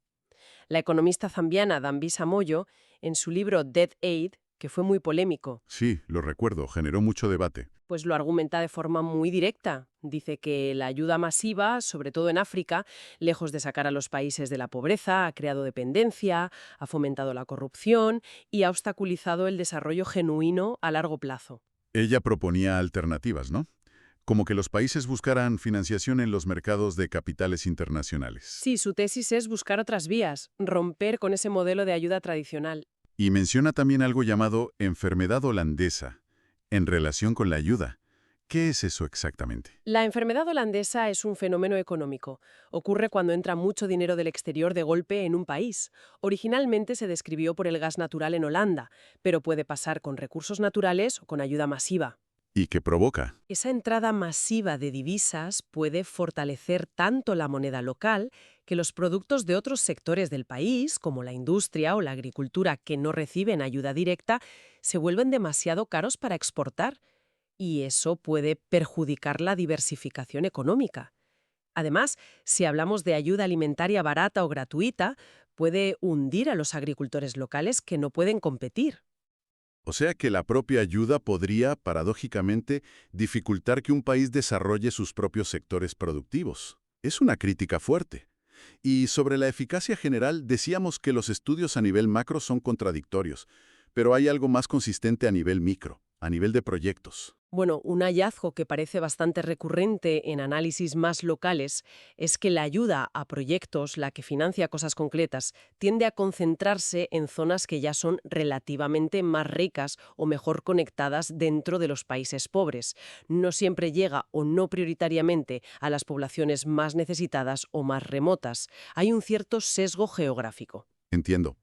Speaker 1: La economista zambiana Dambisa Moyo, en su libro Dead Aid, que fue muy polémico,
Speaker 5: Sí, lo recuerdo, generó mucho debate.
Speaker 1: pues lo argumenta de forma muy directa. Dice que la ayuda masiva, sobre todo en África, lejos de sacar a los países de la pobreza, ha creado dependencia, ha fomentado la corrupción y ha obstaculizado el desarrollo genuino a largo plazo.
Speaker 5: Ella proponía alternativas, ¿no? Como que los países buscaran financiación en los mercados de capitales internacionales.
Speaker 1: Sí, su tesis es buscar otras vías, romper con ese modelo de ayuda tradicional.
Speaker 5: Y menciona también algo llamado enfermedad holandesa, en relación con la ayuda. ¿Qué es eso exactamente?
Speaker 1: La enfermedad holandesa es un fenómeno económico. Ocurre cuando entra mucho dinero del exterior de golpe en un país. Originalmente se describió por el gas natural en Holanda, pero puede pasar con recursos naturales o con ayuda masiva.
Speaker 5: ¿Y qué provoca?
Speaker 1: Esa entrada masiva de divisas puede fortalecer tanto la moneda local que los productos de otros sectores del país, como la industria o la agricultura que no reciben ayuda directa, se vuelven demasiado caros para exportar. Y eso puede perjudicar la diversificación económica. Además, si hablamos de ayuda alimentaria barata o gratuita, puede hundir a los agricultores locales que no pueden competir.
Speaker 5: O sea que la propia ayuda podría, paradójicamente, dificultar que un país desarrolle sus propios sectores productivos. Es una crítica fuerte. Y sobre la eficacia general, decíamos que los estudios a nivel macro son contradictorios, pero hay algo más consistente a nivel micro, a nivel de proyectos.
Speaker 1: Bueno, un hallazgo que parece bastante recurrente en análisis más locales es que la ayuda a proyectos, la que financia cosas concretas, tiende a concentrarse en zonas que ya son relativamente más ricas o mejor conectadas dentro de los países pobres. No siempre llega o no prioritariamente a las poblaciones más necesitadas o más remotas. Hay un cierto sesgo geográfico.
Speaker 5: Entiendo.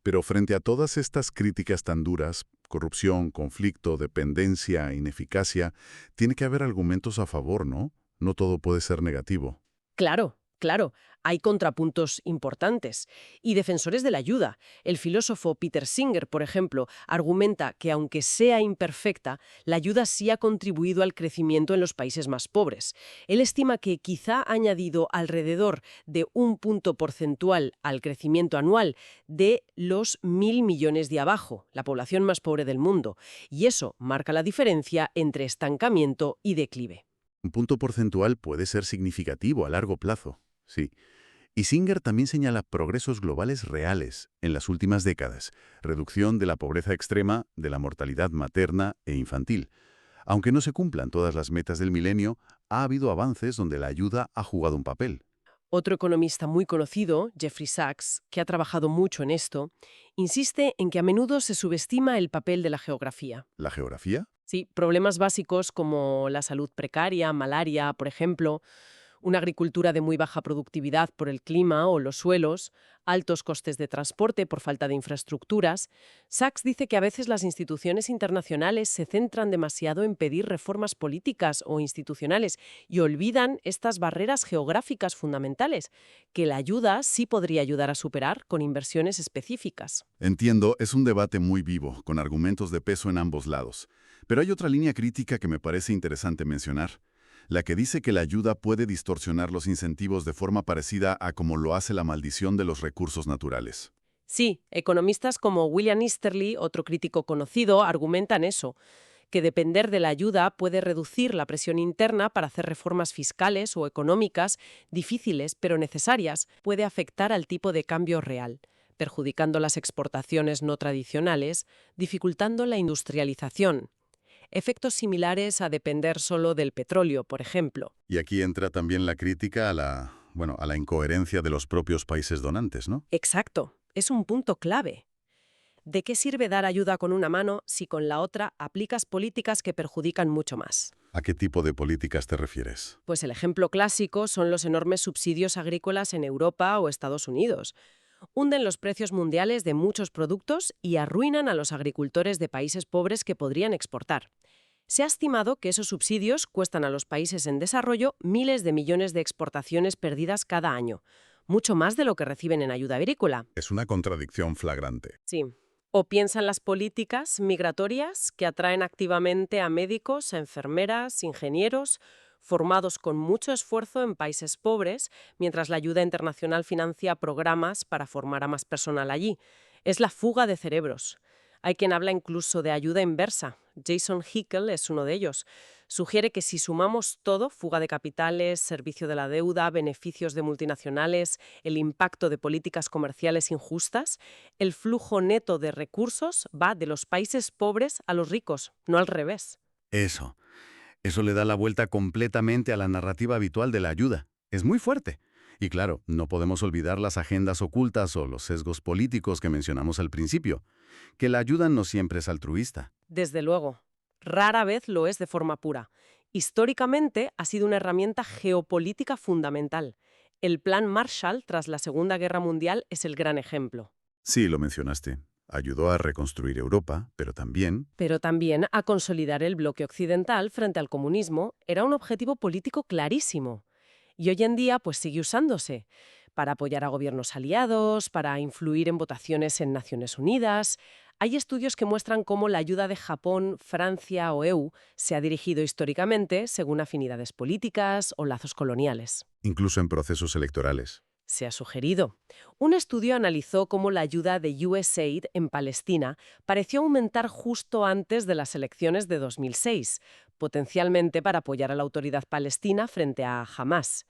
Speaker 5: Pero frente a todas estas críticas tan duras, corrupción, conflicto, dependencia, ineficacia, tiene que haber argumentos a favor, ¿no? No todo puede ser negativo.
Speaker 1: Claro, claro, hay contrapuntos importantes y defensores de la ayuda. El filósofo Peter Singer, por ejemplo, argumenta que aunque sea imperfecta, la ayuda sí ha contribuido al crecimiento en los países más pobres. Él estima que quizá ha añadido alrededor de 1 punto porcentual al crecimiento anual de los 1.000 millones de abajo, la población más pobre del mundo, y eso marca la diferencia entre estancamiento y declive.
Speaker 5: Un punto porcentual puede ser significativo a largo plazo, sí. Y Singer también señala progresos globales reales en las últimas décadas, reducción de la pobreza extrema, de la mortalidad materna e infantil. Aunque no se cumplan todas las metas del milenio, ha habido avances donde la ayuda ha jugado un papel.
Speaker 1: Otro economista muy conocido, Jeffrey Sachs, que ha trabajado mucho en esto, insiste en que a menudo se subestima el papel de la geografía.
Speaker 5: ¿La geografía?
Speaker 1: Sí, problemas básicos como la salud precaria, malaria, por ejemplo, una agricultura de muy baja productividad por el clima o los suelos, altos costes de transporte por falta de infraestructuras. Sachs dice que a veces las instituciones internacionales se centran demasiado en pedir reformas políticas o institucionales y olvidan estas barreras geográficas fundamentales, que la ayuda sí podría ayudar a superar con inversiones específicas.
Speaker 5: Entiendo, es un debate muy vivo, con argumentos de peso en ambos lados. Pero hay otra línea crítica que me parece interesante mencionar. La que dice que la ayuda puede distorsionar los incentivos de forma parecida a como lo hace la maldición de los recursos naturales.
Speaker 1: Sí, economistas como William Easterly, otro crítico conocido, argumentan eso, que depender de la ayuda puede reducir la presión interna para hacer reformas fiscales o económicas difíciles pero necesarias, puede afectar al tipo de cambio real, perjudicando las exportaciones no tradicionales, dificultando la industrialización. Efectos similares a depender solo del petróleo, por ejemplo.
Speaker 5: Y aquí entra también la crítica a la incoherencia de los propios países donantes, ¿no?
Speaker 1: Exacto, es un punto clave. ¿De qué sirve dar ayuda con una mano si con la otra aplicas políticas que perjudican mucho más?
Speaker 5: ¿A qué tipo de políticas te refieres?
Speaker 1: Pues el ejemplo clásico son los enormes subsidios agrícolas en Europa o Estados Unidos. Hunden los precios mundiales de muchos productos y arruinan a los agricultores de países pobres que podrían exportar. Se ha estimado que esos subsidios cuestan a los países en desarrollo miles de millones de exportaciones perdidas cada año, mucho más de lo que reciben en ayuda agrícola.
Speaker 5: Es una contradicción flagrante.
Speaker 1: Sí. O piensan las políticas migratorias que atraen activamente a médicos, a enfermeras, ingenieros, formados con mucho esfuerzo en países pobres, mientras la ayuda internacional financia programas para formar a más personal allí. Es la fuga de cerebros. Hay quien habla incluso de ayuda inversa. Jason Hickel es uno de ellos. Sugiere que si sumamos todo, fuga de capitales, servicio de la deuda, beneficios de multinacionales, el impacto de políticas comerciales injustas, el flujo neto de recursos va de los países pobres a los ricos, no al revés.
Speaker 4: Eso le da la vuelta completamente a la narrativa habitual de la ayuda. Es muy fuerte. Y claro, no podemos olvidar las agendas ocultas o los sesgos políticos que mencionamos al principio, que la ayuda no siempre es altruista.
Speaker 1: Desde luego, rara vez lo es de forma pura. Históricamente ha sido una herramienta geopolítica fundamental. El Plan Marshall tras la Segunda Guerra Mundial es el gran ejemplo.
Speaker 5: Sí, lo mencionaste. Ayudó a reconstruir Europa, pero también...
Speaker 1: Pero también a consolidar el bloque occidental frente al comunismo era un objetivo político clarísimo. Y hoy en día pues sigue usándose para apoyar a gobiernos aliados, para influir en votaciones en Naciones Unidas. Hay estudios que muestran cómo la ayuda de Japón, Francia o EU se ha dirigido históricamente según afinidades políticas o lazos coloniales.
Speaker 5: Incluso en procesos electorales.
Speaker 1: Se ha sugerido. Un estudio analizó cómo la ayuda de USAID en Palestina pareció aumentar justo antes de las elecciones de 2006, potencialmente para apoyar a la autoridad palestina frente a Hamás.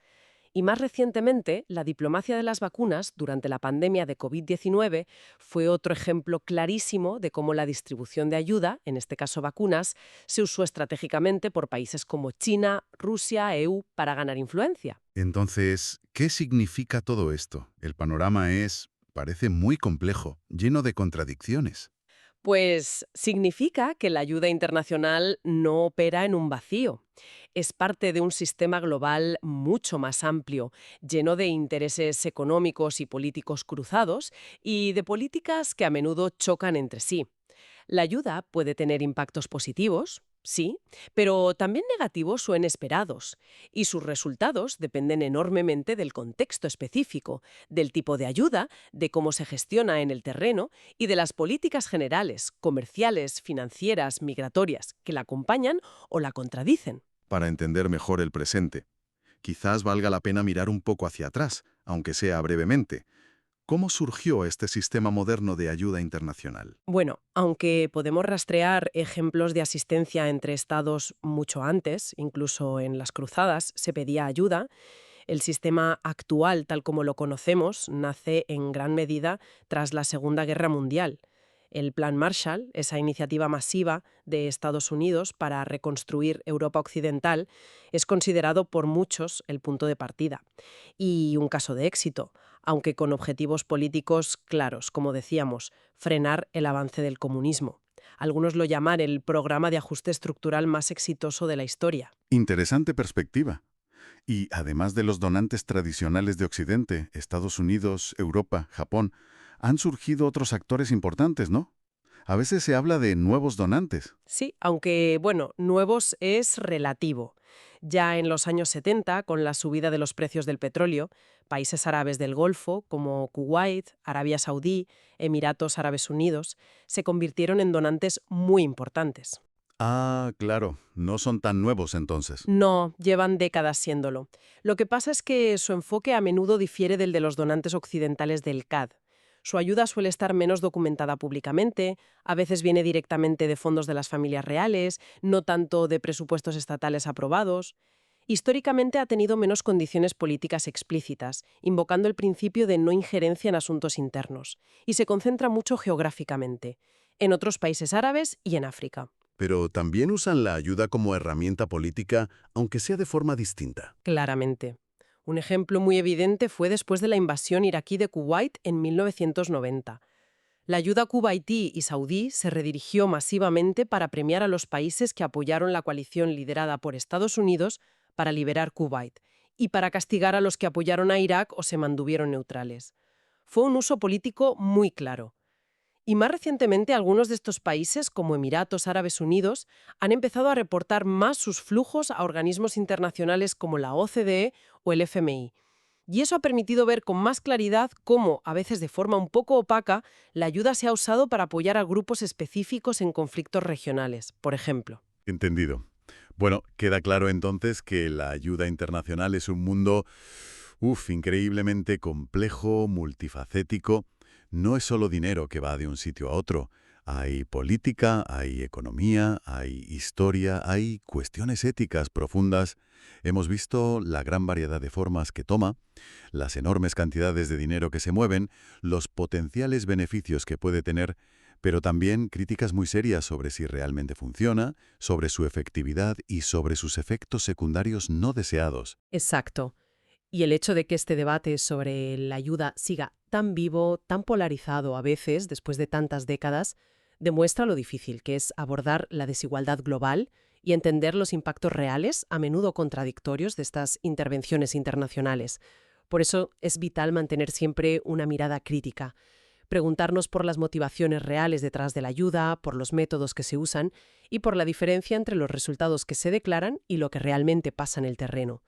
Speaker 1: Y más recientemente, la diplomacia de las vacunas durante la pandemia de COVID-19 fue otro ejemplo clarísimo de cómo la distribución de ayuda, en este caso vacunas, se usó estratégicamente por países como China, Rusia, EU, para ganar influencia.
Speaker 5: Entonces, ¿qué significa todo esto? El panorama parece muy complejo, lleno de contradicciones.
Speaker 1: Pues significa que la ayuda internacional no opera en un vacío. Es parte de un sistema global mucho más amplio, lleno de intereses económicos y políticos cruzados y de políticas que a menudo chocan entre sí. La ayuda puede tener impactos positivos, sí, pero también negativos o inesperados, y sus resultados dependen enormemente del contexto específico, del tipo de ayuda, de cómo se gestiona en el terreno y de las políticas generales, comerciales, financieras, migratorias, que la acompañan o la contradicen.
Speaker 6: Para entender mejor el presente, quizás valga la pena mirar un poco hacia atrás, aunque sea brevemente. ¿Cómo surgió este sistema moderno de ayuda internacional?
Speaker 1: Bueno, aunque podemos rastrear ejemplos de asistencia entre estados mucho antes, incluso en las cruzadas se pedía ayuda, el sistema actual, tal como lo conocemos, nace en gran medida tras la Segunda Guerra Mundial. El Plan Marshall, esa iniciativa masiva de Estados Unidos para reconstruir Europa Occidental, es considerado por muchos el punto de partida. Y un caso de éxito, aunque con objetivos políticos claros, como decíamos, frenar el avance del comunismo. Algunos lo llaman el programa de ajuste estructural más exitoso de la historia.
Speaker 2: Interesante perspectiva. Y además de los donantes tradicionales de Occidente, Estados Unidos, Europa, Japón, han surgido otros actores importantes, ¿no? A veces se habla de nuevos donantes.
Speaker 1: Sí, aunque, bueno, nuevos es relativo. Ya en los años 70, con la subida de los precios del petróleo, países árabes del Golfo, como Kuwait, Arabia Saudí, Emiratos Árabes Unidos, se convirtieron en donantes muy importantes.
Speaker 2: Ah, claro, no son tan nuevos entonces.
Speaker 1: No, llevan décadas siéndolo. Lo que pasa es que su enfoque a menudo difiere del de los donantes occidentales del CAD. Su ayuda suele estar menos documentada públicamente, a veces viene directamente de fondos de las familias reales, no tanto de presupuestos estatales aprobados. Históricamente ha tenido menos condiciones políticas explícitas, invocando el principio de no injerencia en asuntos internos, y se concentra mucho geográficamente, en otros países árabes y en África.
Speaker 6: Pero también usan la ayuda como herramienta política, aunque sea de forma distinta.
Speaker 1: Claramente. Un ejemplo muy evidente fue después de la invasión iraquí de Kuwait en 1990. La ayuda kuwaití y saudí se redirigió masivamente para premiar a los países que apoyaron la coalición liderada por Estados Unidos para liberar Kuwait y para castigar a los que apoyaron a Irak o se mantuvieron neutrales. Fue un uso político muy claro. Y más recientemente, algunos de estos países, como Emiratos Árabes Unidos, han empezado a reportar más sus flujos a organismos internacionales como la OCDE o el FMI. Y eso ha permitido ver con más claridad cómo, a veces de forma un poco opaca, la ayuda se ha usado para apoyar a grupos específicos en conflictos regionales, por ejemplo.
Speaker 2: Entendido. Bueno, queda claro entonces que la ayuda internacional es un mundo, increíblemente complejo, multifacético. No es solo dinero que va de un sitio a otro. Hay política, hay economía, hay historia, hay cuestiones éticas profundas. Hemos visto la gran variedad de formas que toma, las enormes cantidades de dinero que se mueven, los potenciales beneficios que puede tener, pero también críticas muy serias sobre si realmente funciona, sobre su efectividad y sobre sus efectos secundarios no deseados.
Speaker 1: Exacto. Y el hecho de que este debate sobre la ayuda siga tan vivo, tan polarizado a veces, después de tantas décadas, demuestra lo difícil que es abordar la desigualdad global y entender los impactos reales, a menudo contradictorios, de estas intervenciones internacionales. Por eso es vital mantener siempre una mirada crítica, preguntarnos por las motivaciones reales detrás de la ayuda, por los métodos que se usan y por la diferencia entre los resultados que se declaran y lo que realmente pasa en el terreno.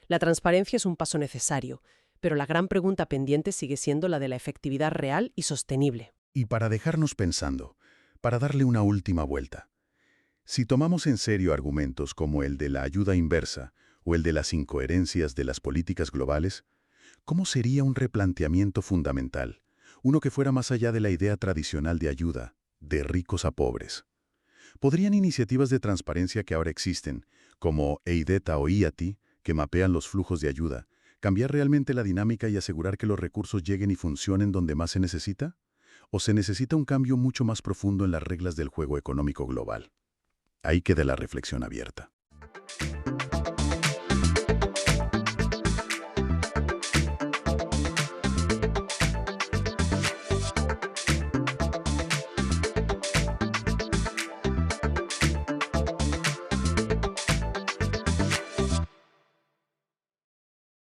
Speaker 1: La transparencia es un paso necesario, pero la gran pregunta pendiente sigue siendo la de la efectividad real y sostenible.
Speaker 2: Y para dejarnos pensando, para darle una última vuelta, si tomamos en serio argumentos como el de la ayuda inversa o el de las incoherencias de las políticas globales, ¿Cómo sería un replanteamiento fundamental? Uno que fuera más allá de la idea tradicional de ayuda, de ricos a pobres. ¿Podrían iniciativas de transparencia que ahora existen, como EIDETA o IATI, que mapean los flujos de ayuda, cambiar realmente la dinámica y asegurar que los recursos lleguen y funcionen donde más se necesita? ¿O se necesita un cambio mucho más profundo en las reglas del juego económico global? Ahí queda la reflexión abierta.